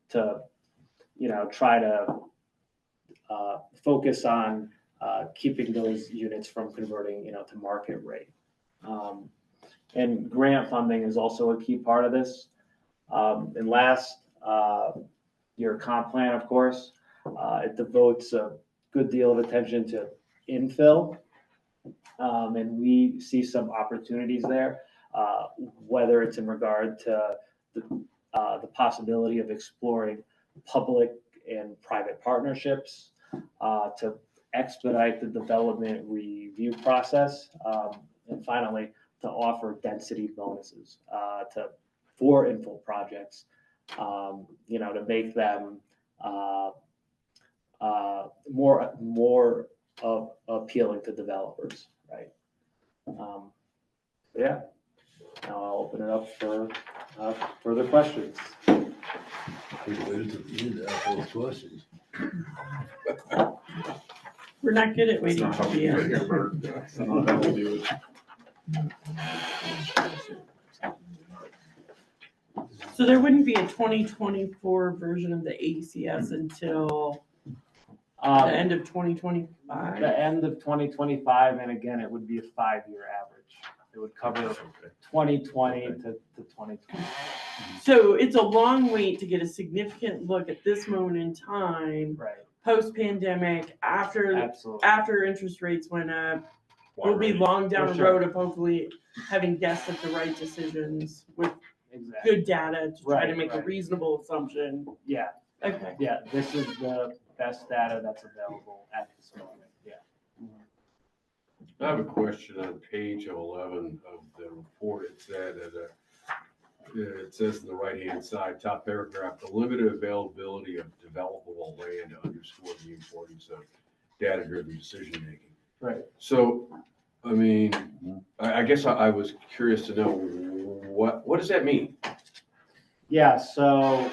To try to focus on keeping those units from converting to market rate. And grant funding is also a key part of this. And last, your comp plan, of course, it devotes a good deal of attention to infill. And we see some opportunities there, whether it's in regard to the possibility of exploring public and private partnerships to expedite the development review process, and finally to offer density bonuses to for infill projects, you know, to make them more appealing to developers, right? Yeah. Now I'll open it up for further questions. We waited till the end to ask those questions. We're not good at That's waiting not for how the we do it end. here, Bert. That's not how we do it. So there wouldn't be a 2024 version of the ACS until the end of 2025? The end of 2025, and again, it would be a 5-year average. It would cover 2020 to 2020. So it's a long wait to get a significant look at this moment in time, Right, post-pandemic, after absolutely. interest rates went up. We'll be long down For the sure. road of hopefully having guessed at the right decisions with Exactly. good data to try to Right, make a right. reasonable assumption. Yeah, Okay. yeah, this is the best data that's available at this moment, yeah. I have a question on page 11 of the report. It said that it says in the right-hand side, top paragraph, the limited availability of developable land to underscore the importance of data-driven decision-making. Right. So, I mean, I guess I was curious to know, what does that mean? Yeah, so,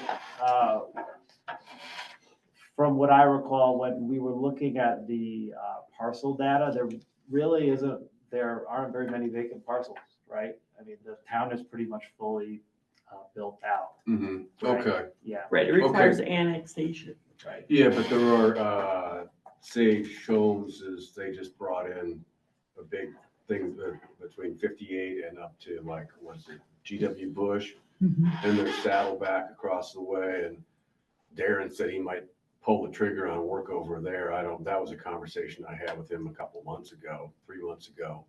from what I recall, when we were looking at the parcel data, there aren't very many vacant parcels, right? I mean, the town is pretty much fully built out. Mm-hmm. Right. Okay. Yeah, Right, it requires annexation. right. Yeah, but there are, say, Shomes is, they just brought in a big thing between 58 and up to like, what's it, GW Bush, and there's Saddleback across the way, and Darren said he might pull the trigger on work over there. That was a conversation I had with him a couple months ago, 3 months ago.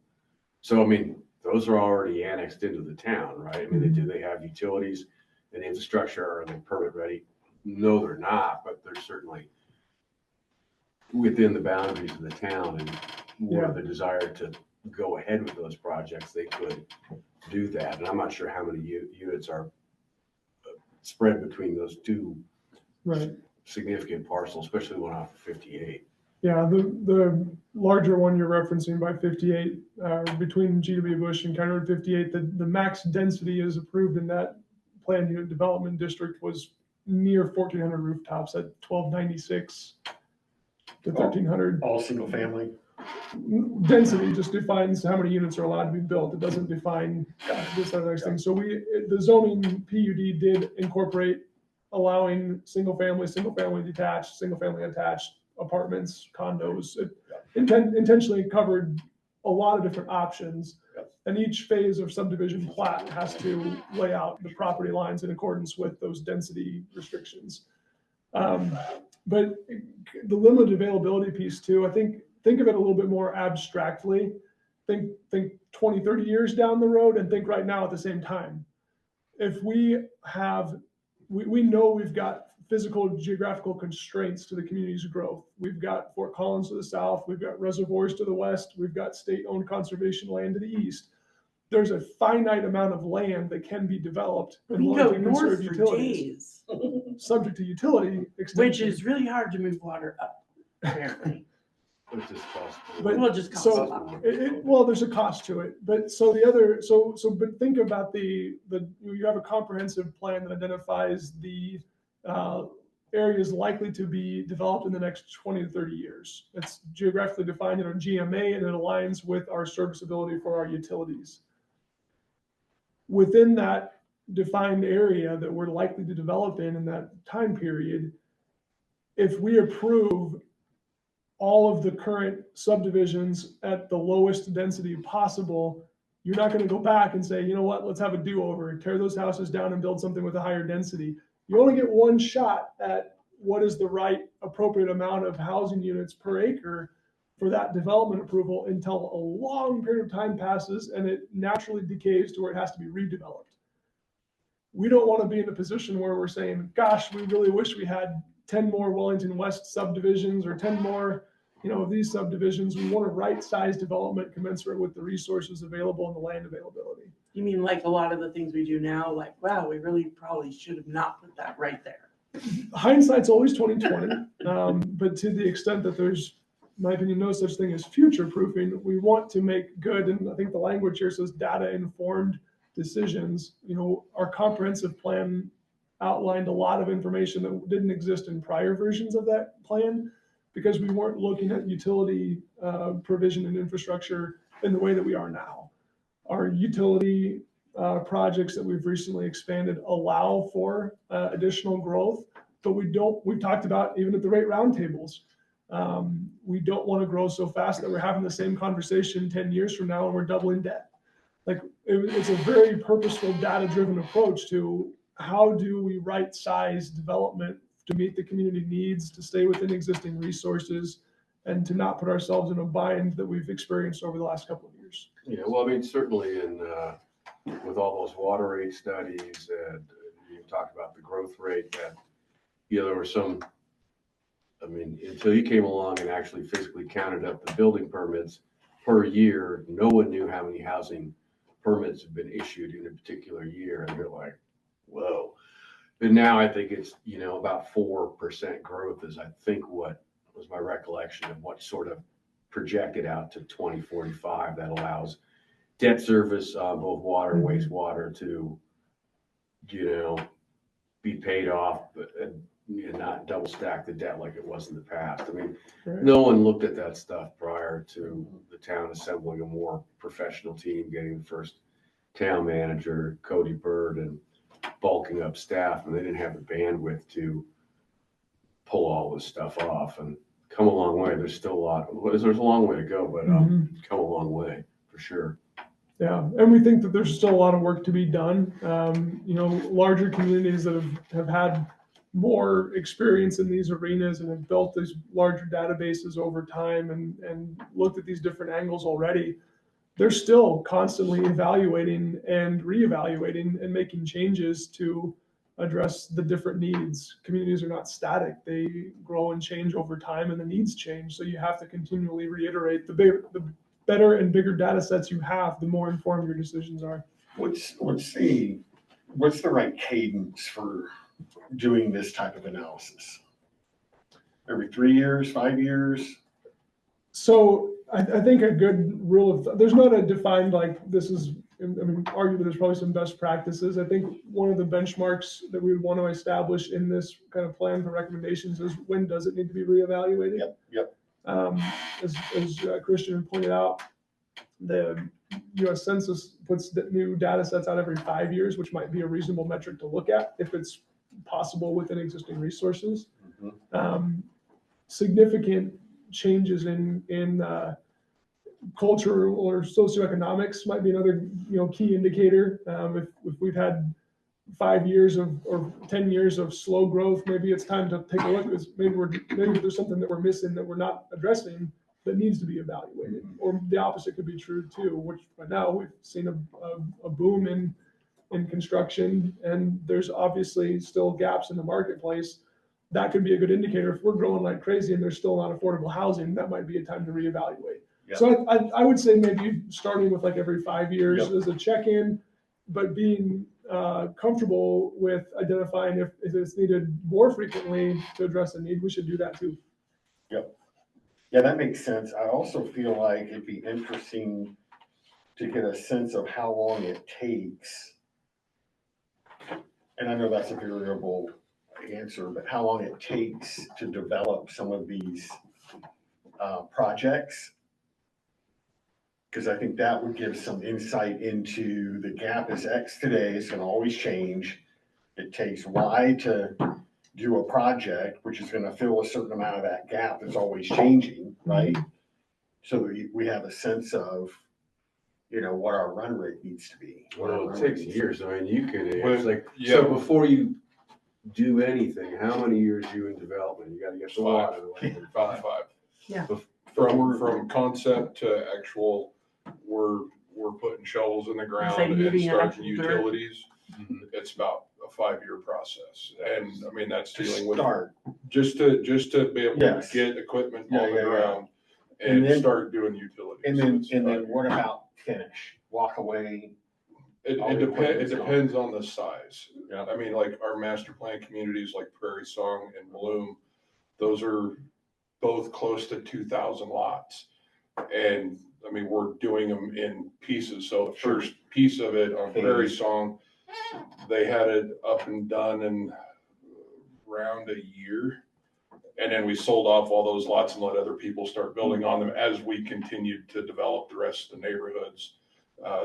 So, I mean, those are already annexed into the town, right? I mean, do they have utilities and infrastructure? Are they permit ready? No, they're not, but they're certainly within the boundaries of the town, and were the desire to go ahead with those projects, they could do that. And I'm not sure how many units are spread between those two Right. significant parcels, especially one off of 58. Yeah, the larger one you're referencing by 58, between GW Bush and County Road 58, the max density is approved in that planned unit development district was near 1,400 rooftops at 1,296 to 1,300. All single family. Density just defines how many units are allowed to be built. It doesn't define this other next thing. So the zoning PUD did incorporate allowing single family detached, single family attached apartments, condos. It intentionally covered a lot of different options. And each phase of subdivision plat has to lay out the property lines in accordance with those density restrictions. But the limited availability piece too, I think of it a little bit more abstractly. Think 20, 30 years down the road and think right now at the same time. If we know we've got physical geographical constraints to the community's growth. We've got Fort Collins to the south, we've got reservoirs to the west, we've got state-owned conservation land to the east. There's a finite amount of land that can be developed. We can go north for days, Subject to utility extension. which is really hard to move water up, apparently. But it's just possible. But Well, just costs a so lot. well, there's a cost to it, but but think about you have a comprehensive plan that identifies the areas likely to be developed in the next 20 to 30 years. It's geographically defined in our GMA and it aligns with our serviceability for our utilities. Within that defined area that we're likely to develop in that time period, if we approve all of the current subdivisions at the lowest density possible, you're not going to go back and say, you know what, let's have a do-over and tear those houses down and build something with a higher density. You only get one shot at what is the right appropriate amount of housing units per acre for that development approval until a long period of time passes and it naturally decays to where it has to be redeveloped. We don't want to be in a position where we're saying, gosh, we really wish we had 10 more Wellington West subdivisions or 10 more of these subdivisions, we want to right-size development commensurate with the resources available and the land availability. You mean like a lot of the things we do now, like, wow, we really probably should have not put that right there. Hindsight's always 2020, but to the extent that there's, in my opinion, no such thing as future proofing, we want to make good, and I think the language here says data informed decisions. Our comprehensive plan outlined a lot of information that didn't exist in prior versions of that plan because we weren't looking at utility provision and infrastructure in the way that we are now. Our utility projects that we've recently expanded allow for additional growth, but we've talked about even at the rate roundtables, we don't want to grow so fast that we're having the same conversation 10 years from now and we're doubling debt. Like it's a very purposeful data-driven approach to how do we right-size development to meet the community needs, to stay within existing resources, and to not put ourselves in a bind that we've experienced over the last couple of years. Yeah, well, I mean, certainly with all those water rate studies and you talked about the growth rate that, there were some, I mean, until you came along and actually physically counted up the building permits per year, no one knew how many housing permits have been issued in a particular year. And you're like, whoa. But now I think it's, about 4% growth is, I think, what was my recollection of what sort of projected out to 2045 that allows debt service on both water and wastewater to, be paid off and not double stack the debt like it was in the past. I mean, Right. no one looked at that stuff prior to the town assembling a more professional team, getting the first town manager, Cody Bird, and bulking up staff, and they didn't have the bandwidth to pull all this stuff off and come a long way. There's still there's a long way to go, but come a long way for sure. Yeah, and we think that there's still a lot of work to be done. Larger communities that have had more experience in these arenas and have built these larger databases over time and looked at these different angles already, they're still constantly evaluating and reevaluating and making changes to address the different needs. Communities are not static. They grow and change over time and the needs change. So you have to continually reiterate the better and bigger data sets you have, the more informed your decisions are. What's the right cadence for doing this type of analysis? Every 3 years, 5 years? So I think a good rule of there's not a defined this is, I mean, arguably there's probably some best practices. I think one of the benchmarks that we would want to establish in this kind of plan for recommendations is when does it need to be reevaluated? Yep. As Christian had pointed out, the U.S. Census puts new data sets out every 5 years, which might be a reasonable metric to look at if it's possible within existing resources. Significant changes in culture or socioeconomics might be another key indicator. If we've had 5 years or 10 years of slow growth, maybe it's time to take a look. Maybe there's something that we're missing that we're not addressing that needs to be evaluated. Or the opposite could be true too, which right now we've seen a boom in construction, and there's obviously still gaps in the marketplace. That could be a good indicator. If we're growing like crazy and there's still not affordable housing, that might be a time to reevaluate. Yep. So I would say maybe starting with every 5 years Yep. as a check-in, but being comfortable with identifying if it's needed more frequently to address a need, we should do that too. Yeah, that makes sense. I also feel like it'd be interesting to get a sense of how long it takes. And I know that's a variable answer, but how long it takes to develop some of these projects. Because I think that would give some insight into the gap is X today, it's gonna always change. It takes Y to do a project, which is gonna fill a certain amount of that gap that's always changing, right? So we have a sense of, what our run rate needs to be. Well, it takes years. I mean, you could, Well, it's like, yeah. so before you do anything, how many years are you in development? You gotta get the water. Five. Yeah. From concept to actual, we're putting shovels in the ground like and moving starting actual dirt. utilities. It's about a 5-year process. And I mean, that's To dealing with. start, just to be able to Yes. get equipment Yeah, on the yeah, yeah. ground And and then- start doing utilities. And So then, it's, and then what about finish? Walk away? It all the depends, equipment's it gone. depends on the size. Yeah. I mean, like our master plan communities like Prairie Song and Bloom, those are both close to 2,000 lots. And I mean, we're doing them in pieces. So the first piece of it on Prairie Song, they had it up and done in around a year. And then we sold off all those lots and let other people start building on them as we continued to develop the rest of the neighborhoods.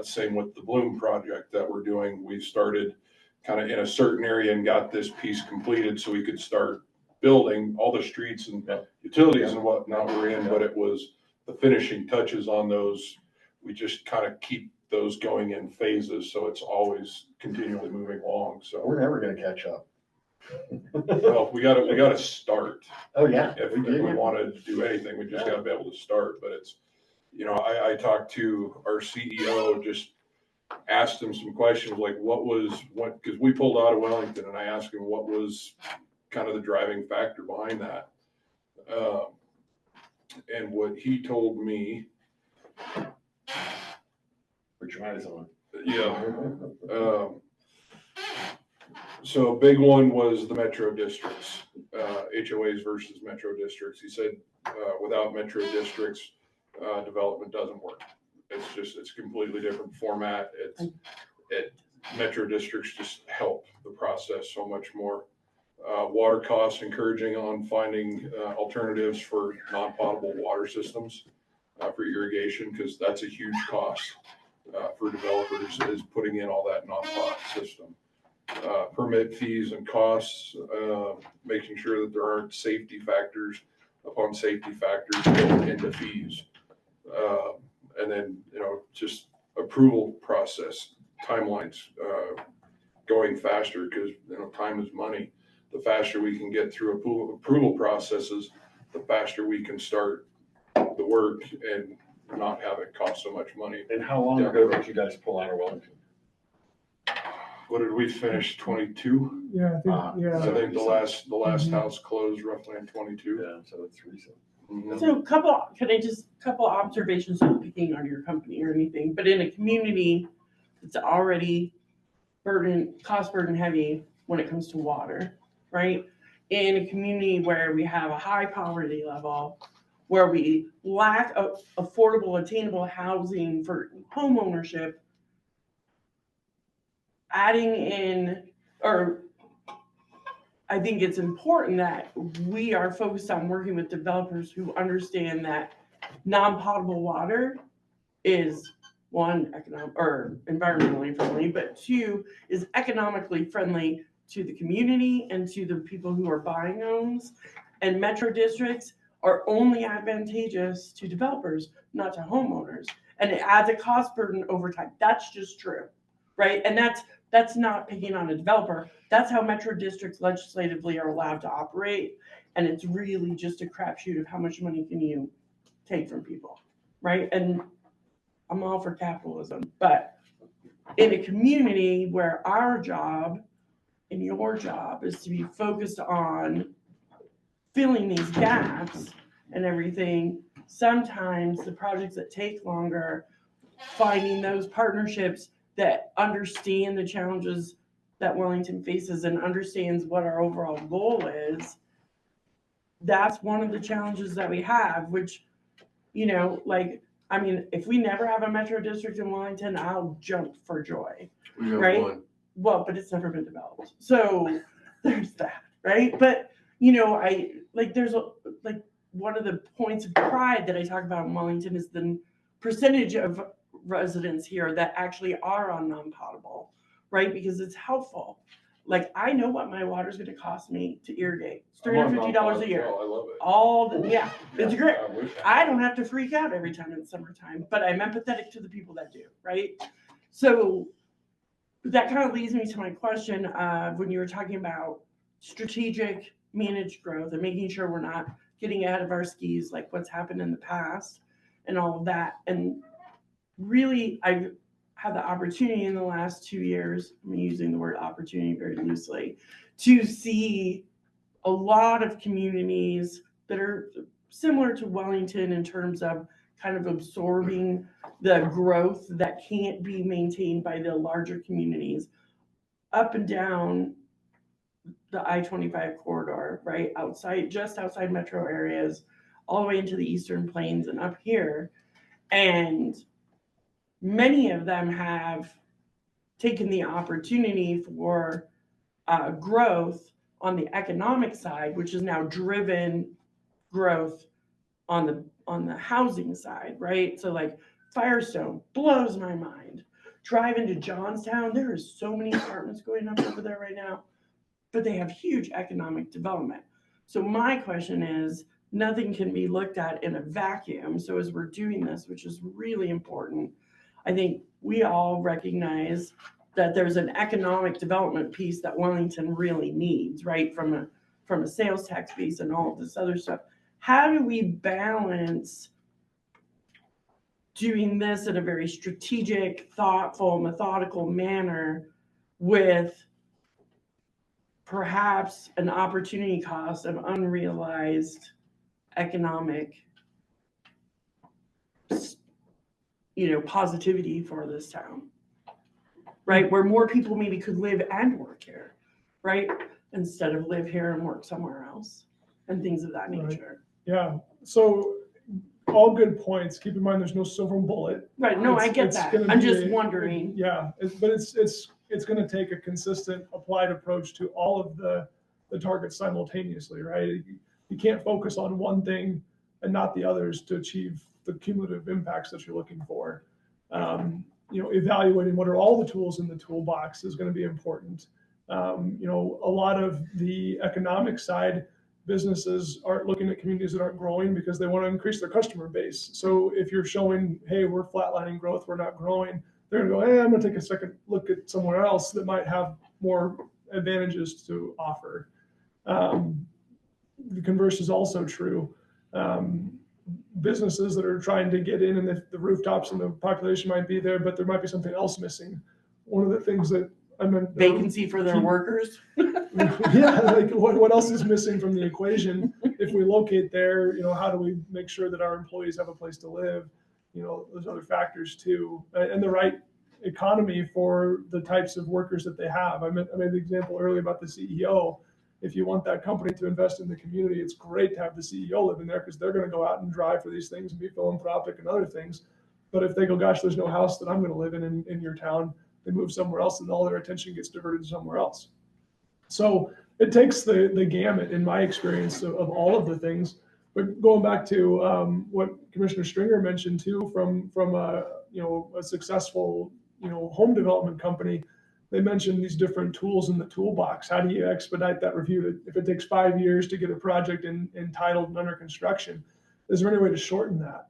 Same with the Bloom project that we're doing. We started kind of in a certain area and got this piece completed so we could start building all the streets and utilities and whatnot we're in, but it was the finishing touches on those. We just kind of keep those going in phases, so it's always continually moving along, so. We're never gonna catch up. Well, we gotta start. Oh, yeah. If we we do. want to do anything, we just gotta be able to start, but it's, I talked to our CEO, just asked him some questions, like because we pulled out of Wellington, and I asked him what was kind of the driving factor behind that. And what he told me, Put your eyes on. So a big one was the metro districts, HOAs versus metro districts. He said, without metro districts, development doesn't work. It's completely different format. Metro districts just help the process so much more. Water costs, encouraging on finding alternatives for non-potable water systems for irrigation, because that's a huge cost for developers, is putting in all that non-pot system. Permit fees and costs, making sure that there aren't safety factors upon safety factors built into fees. And then, just approval process, timelines, going faster, because, time is money. The faster we can get through approval processes, the faster we can start the work and not have it cost so much money. And how long ago did you guys pull out of Wellington? What did we finish, 22? Yeah, I think the last Mhm. house closed roughly in 22. Yeah, so it's recent. Mhm. So couple observations, not picking on your company or anything, but in a community that's already cost burden heavy when it comes to water, right? In a community where we have a high poverty level, where we lack affordable, attainable housing for home ownership, I think it's important that we are focused on working with developers who understand that non-potable water is, one, environmentally friendly, but two, is economically friendly to the community and to the people who are buying homes. And metro districts are only advantageous to developers, not to homeowners. And it adds a cost burden over time. That's just true, right? And that's not picking on a developer. That's how metro districts legislatively are allowed to operate. And it's really just a crapshoot of how much money can you take from people, right? And I'm all for capitalism, but in a community where our job and your job is to be focused on filling these gaps and everything, sometimes the projects that take longer, finding those partnerships that understand the challenges that Wellington faces and understands what our overall goal is, that's one of the challenges that we have, which, if we never have a metro district in Wellington, I'll jump for joy. We have Right? one. Well, but it's never been developed. So there's that, right? But, one of the points of pride that I talk about in Wellington is the percentage of residents here that actually are on non-potable, right? Because it's helpful. Like, I know what my water's gonna cost me to irrigate. It's $350 a year. Oh, I love it. It's great. I wish I don't have to freak out every time it's summertime, but I'm empathetic to the people that do, right? So that kind of leads me to my question of when you were talking about strategic managed growth and making sure we're not getting ahead of our skis like what's happened in the past and all of that. And really, I've had the opportunity in the last 2 years, I'm using the word opportunity very loosely, to see a lot of communities that are similar to Wellington in terms of kind of absorbing the growth that can't be maintained by the larger communities up and down the I-25 corridor, right? Just outside metro areas, all the way into the Eastern Plains and up here. And many of them have taken the opportunity for growth on the economic side, which has now driven growth on the housing side, right? So like Firestone blows my mind. Drive into Johnstown, there is so many apartments going up over there right now, but they have huge economic development. So my question is, nothing can be looked at in a vacuum. So as we're doing this, which is really important, I think we all recognize that there's an economic development piece that Wellington really needs, right? From a sales tax piece and all of this other stuff. How do we balance doing this in a very strategic, thoughtful, methodical manner with perhaps an opportunity cost of unrealized economic, positivity for this town, right? Where more people maybe could live and work here, right? Instead of live here and work somewhere else and things of that Right. nature. Yeah, so all good points. Keep in mind, there's no silver bullet. Right, no, I get It's that. gonna I'm be just wondering. Yeah, but it's gonna take a consistent applied approach to all of the targets simultaneously, right? You can't focus on one thing and not the others to achieve the cumulative impacts that you're looking for. Evaluating what are all the tools in the toolbox is gonna be important. A lot of the economic side, businesses aren't looking at communities that aren't growing because they want to increase their customer base. So if you're showing, hey, we're flatlining growth, we're not growing, they're gonna go, hey, I'm gonna take a second look at somewhere else that might have more advantages to offer. The converse is also true. Businesses that are trying to get in and the rooftops and the population might be there, but there might be something else missing. One of the things that I meant Vacancy for their workers. yeah, like what else is missing from the equation? If we locate there, how do we make sure that our employees have a place to live? Those other factors too, and the right economy for the types of workers that they have. I made the example earlier about the CEO. If you want that company to invest in the community, it's great to have the CEO live in there because they're going to go out and drive for these things and be philanthropic and other things. But if they go, gosh, there's no house that I'm going to live in your town, they move somewhere else and all their attention gets diverted to somewhere else. So it takes the gamut, in my experience, of all of the things. But going back to what Commissioner Stringer mentioned too, from a successful home development company, they mentioned these different tools in the toolbox. How do you expedite that review? If it takes 5 years to get a project entitled and under construction, is there any way to shorten that?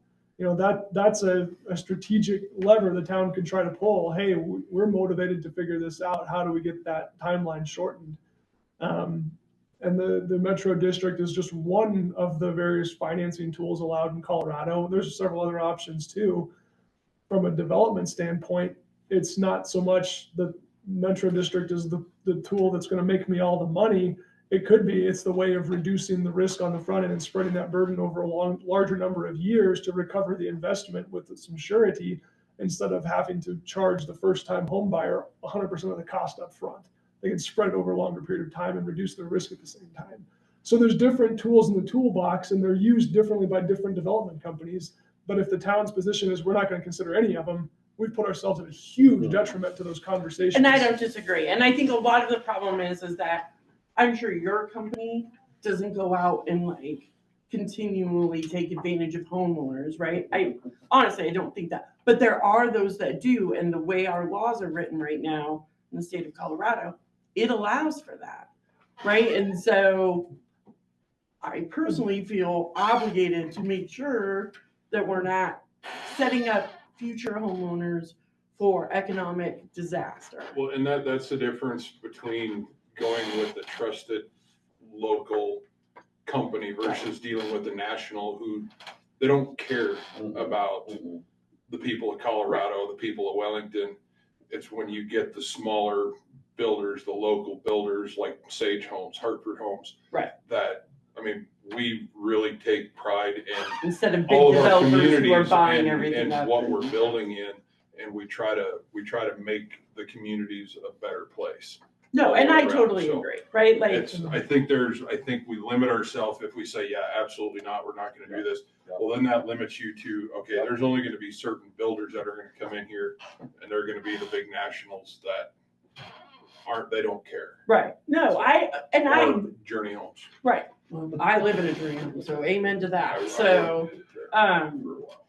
That's a strategic lever the town could try to pull. Hey, we're motivated to figure this out. How do we get that timeline shortened? And the Metro District is just one of the various financing tools allowed in Colorado. There's several other options too. From a development standpoint, it's not so much the Metro District is the tool that's going to make me all the money. It could be it's the way of reducing the risk on the front end and spreading that burden over a larger number of years to recover the investment with some surety instead of having to charge the first-time home buyer 100% of the cost up front. They can spread it over a longer period of time and reduce their risk at the same time. So there's different tools in the toolbox and they're used differently by different development companies. But if the town's position is we're not going to consider any of them, we've put ourselves at a huge detriment to those conversations. And I don't disagree. And I think a lot of the problem is that I'm sure your company doesn't go out and continually take advantage of homeowners, right? Honestly, I don't think that, but there are those that do. And the way our laws are written right now in the state of Colorado, it allows for that, right? And so I personally feel obligated to make sure that we're not setting up future homeowners for economic disaster. Well, and that's the difference between going with a trusted local company versus dealing with a national who they don't care about the people of Colorado, the people of Wellington. It's when you get the smaller builders, the local builders like Sage Homes, Hartford Homes. Right. That, I mean, we really take pride in Instead of big all of our developers who are communities buying and, everything and up. what we're building in, and we try to make the communities a better place. No, all and the way I around. totally So agree, right? Like, I think we limit ourselves if we say, yeah, absolutely not, we're not gonna do this. Well, then that limits you to, okay, there's only gonna be certain builders that are gonna come in here, and they're gonna be the big nationals that they don't care. right. No, Or Journey Homes. right. Well, I live in a dream, so amen to I that. was- So, I lived there for a while.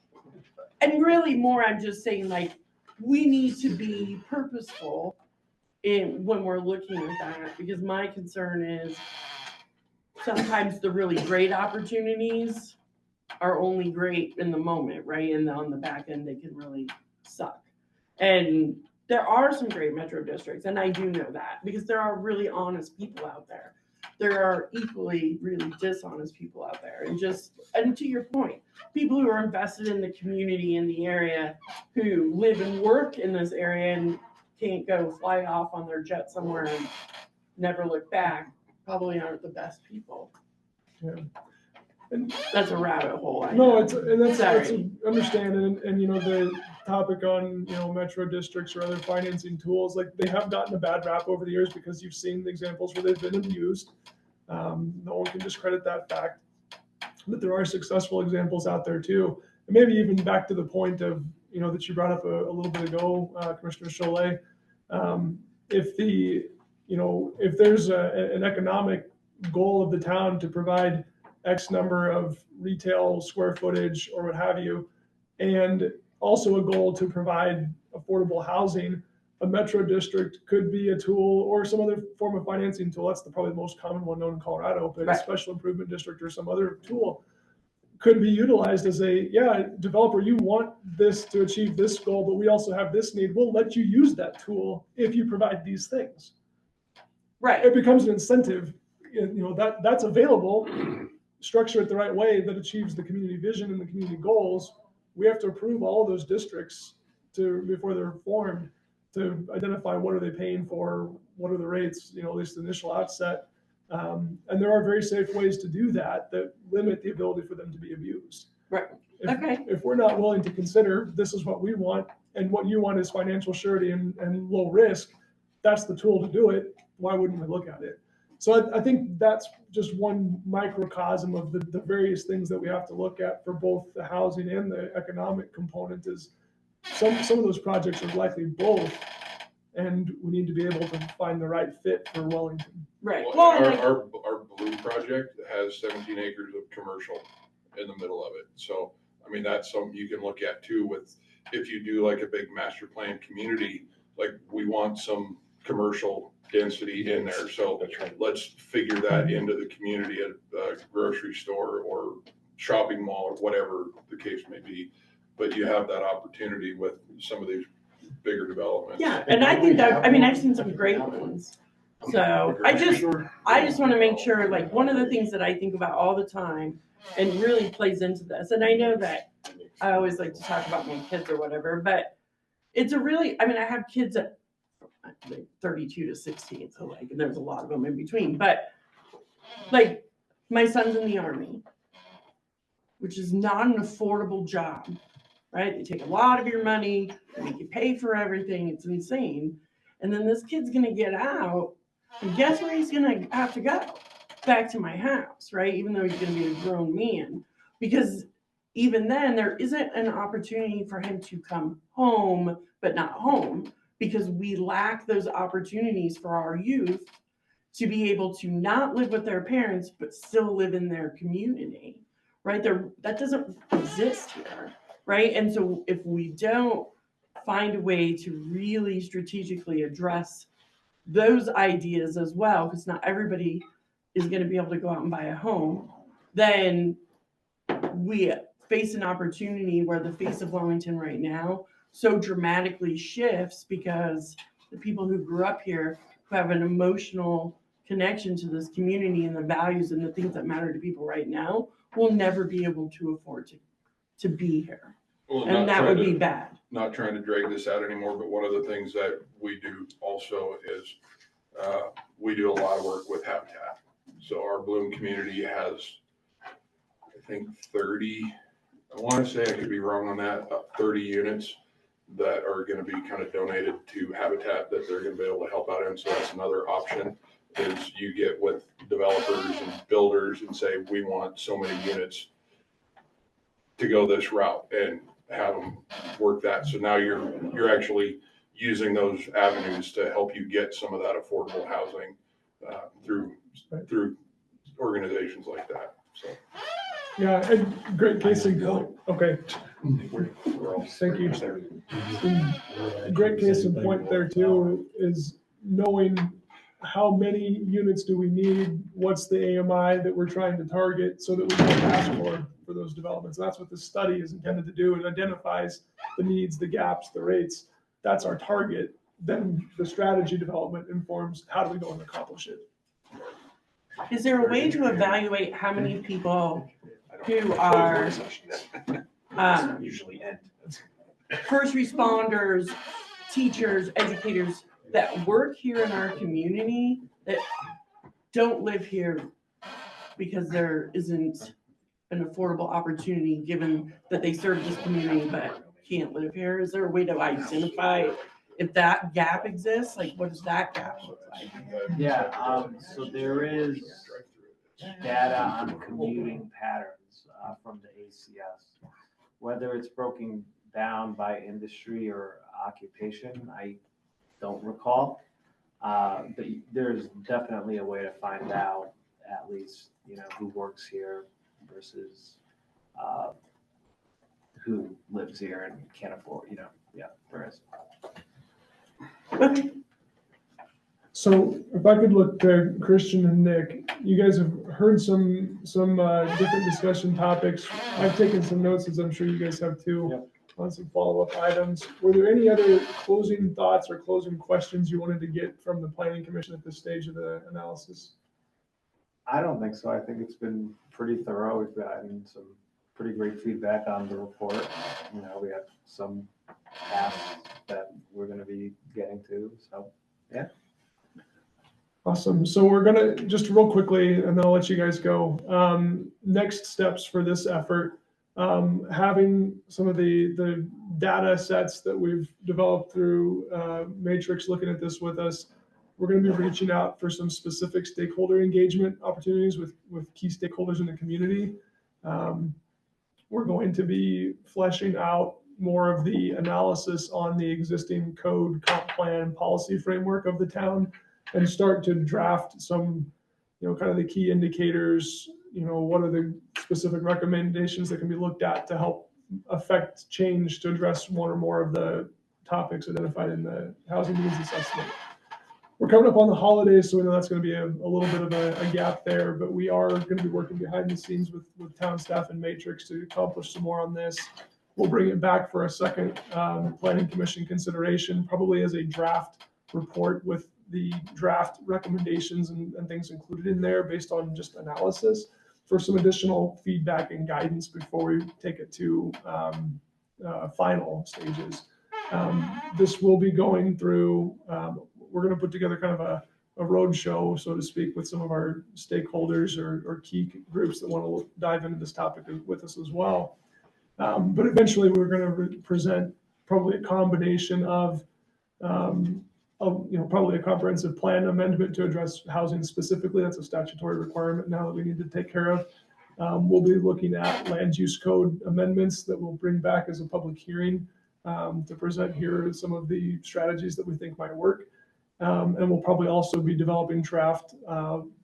and really more, I'm just saying like, we need to be purposeful in when we're looking at that, because my concern is sometimes the really great opportunities are only great in the moment, right? And on the back end, they can really suck. And there are some great metro districts, and I do know that because there are really honest people out there. There are equally really dishonest people out there. And to your point, people who are invested in the community in the area, who live and work in this area and can't go fly off on their jet somewhere and never look back, probably aren't the best people. Yeah. And That's a rabbit hole. I no, know. that's Sorry. understanding, and you know, the topic on, you know, metro districts or other financing tools, like they have gotten a bad rap over the years because you've seen the examples where they've been abused. No one can discredit that fact, but there are successful examples out there too. And maybe even back to the point of, you know, that you brought up a little bit ago, Commissioner Cholet, if there's an economic goal of the town to provide X number of retail square footage or what have you, and also a goal to provide affordable housing, a metro district could be a tool or some other form of financing tool. That's probably the most common one known in Colorado, but Right. a special improvement district or some other tool could be utilized as developer, you want this to achieve this goal, but we also have this need. We'll let you use that tool if you provide these things. Right. It becomes an incentive, you know, that's available, structure it the right way that achieves the community vision and the community goals. We have to approve all of those districts before they're formed, to identify what are they paying for, what are the rates, you know, at least the initial outset. And there are very safe ways to do that limit the ability for them to be abused. Right. Okay. If we're not willing to consider this is what we want and what you want is financial surety and low risk, that's the tool to do it. Why wouldn't we look at it? So I think that's just one microcosm of the various things that we have to look at for both the housing and the economic component. Is some of those projects are likely both, and we need to be able to find the right fit for Wellington. Right. Well, Well, our Blue project has 17 acres of commercial in the middle of it. So, I mean, that's something you can look at too with, if you do like a big master plan community, like we want some commercial density in there. So That's right. let's figure that into the community at a grocery store or shopping mall or whatever the case may be. But you have that opportunity with some of these bigger developments. yeah, and I think I've seen some great ones. So I just want to make sure, like, one of the things that I think about all the time and really plays into this, and I know that I always like to talk about my kids or whatever, but it's I have kids at 32 to 16, so like, there's a lot of them in between, but like, my son's in the Army, which is not an affordable job, right? They take a lot of your money, they make you pay for everything, it's insane. And then this kid's gonna get out, and guess where he's gonna have to go? Back to my house, right? Even though he's gonna be a grown man. Because even then, there isn't an opportunity for him to come home, but not home, because we lack those opportunities for our youth to be able to not live with their parents, but still live in their community, right? That doesn't exist here, right? And so if we don't find a way to really strategically address those ideas as well, because not everybody is going to be able to go out and buy a home, then we face an opportunity where the face of Wellington right now so dramatically shifts because the people who grew up here, who have an emotional connection to this community and the values and the things that matter to people right now, will never be able to afford to be here. Well, And that would be bad. Not trying to drag this out anymore, but one of the things that we do also is we do a lot of work with Habitat. So our Bloom community has, I think 30, I want to say, I could be wrong on that, 30 units that are going to be kind of donated to Habitat that they're going to be able to help out in. So that's another option, is you get with developers and builders and say, we want so many units to go this route, and have them work that. So now you're actually using those avenues to help you get some of that affordable housing through organizations like that. So Yeah, and great case in point. Okay, thank you. A great case in point there too is knowing how many units do we need, what's the AMI that we're trying to target, so that we can ask for those developments. And that's what this study is intended to do. It identifies the needs, the gaps, the rates. That's our target. Then the strategy development informs how do we go and accomplish it. Is there a way to evaluate how many people who are Usually end. first responders, teachers, educators that work here in our community that don't live here because there isn't an affordable opportunity given that they serve this community but can't live here? Is there a way to identify if that gap exists? Like, what does that gap look like? Yeah, so there is data on commuting patterns from the ACS. Whether it's broken down by industry or occupation, I don't recall. But there's definitely a way to find out at least, who works here versus who lives here and can't afford, there is. Okay. So if I could look to Christian and Nick, you guys have heard some different discussion topics. I've taken some notes, as I'm sure you guys have too, on some follow-up items. Were there any other closing thoughts or closing questions you wanted to get from the Planning Commission at this stage of the analysis? I don't think so. I think it's been pretty thorough. We've gotten some pretty great feedback on the report. We have some tasks that we're going to be getting to. So, yeah. Awesome. So we're gonna, just real quickly, and then I'll let you guys go. Next steps for this effort, having some of the data sets that we've developed through Matrix looking at this with us. We're going to be reaching out for some specific stakeholder engagement opportunities with key stakeholders in the community. We're going to be fleshing out more of the analysis on the existing code, comp plan, policy framework of the town, and start to draft some, kind of the key indicators, what are the specific recommendations that can be looked at to help affect change to address one or more of the topics identified in the housing needs assessment. We're coming up on the holidays, so we know that's going to be a little bit of a gap there, but we are going to be working behind the scenes with town staff and Matrix to accomplish some more on this. We'll bring it back for a second Planning Commission consideration, probably as a draft report with the draft recommendations and things included in there based on just analysis for some additional feedback and guidance before we take it to final stages. This will be going through, we're going to put together kind of a road show, so to speak, with some of our stakeholders or key groups that want to dive into this topic with us as well. But eventually we're going to present probably a combination of probably a comprehensive plan amendment to address housing specifically. That's a statutory requirement now that we need to take care of. We'll be looking at land use code amendments that we'll bring back as a public hearing to present here some of the strategies that we think might work. And we'll probably also be developing draft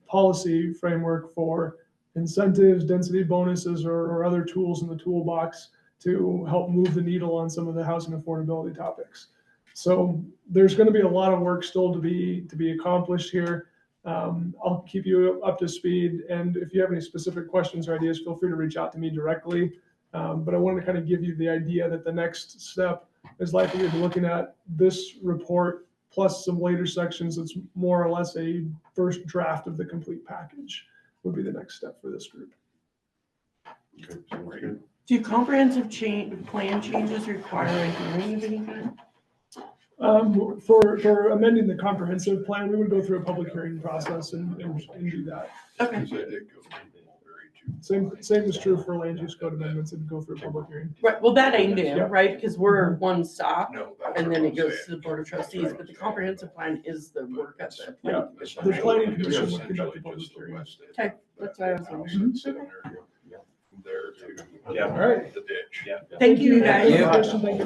policy framework for incentives, density bonuses, or other tools in the toolbox to help move the needle on some of the housing affordability topics. So there's going to be a lot of work still to be accomplished here. I'll keep you up to speed, and if you have any specific questions or ideas, feel free to reach out to me directly. But I wanted to kind of give you the idea that the next step is likely to be looking at this report plus some later sections. That's more or less a first draft of the complete package would be the next step for this group. Okay, sounds good. Do comprehensive plan changes require a hearing of any kind? For amending the comprehensive plan, we would go through a public hearing process and do that. Okay. Because they did go through Mulberry too. Same is true for land use code amendments and go through a public hearing. Right, well, that I knew, Yeah. right, because we're one stop, No, that's and what then I'm it goes saying. to the board of trustees, but the comprehensive plan is the work of the Yeah. planning commission. The planning commission would Essentially conduct the just public the hearing. west end Okay, of that's that what I was house wondering. that's sitting there. From there to Yeah. All right. the ditch. Yeah. Thank you, guys. Thank you. Question, thank you.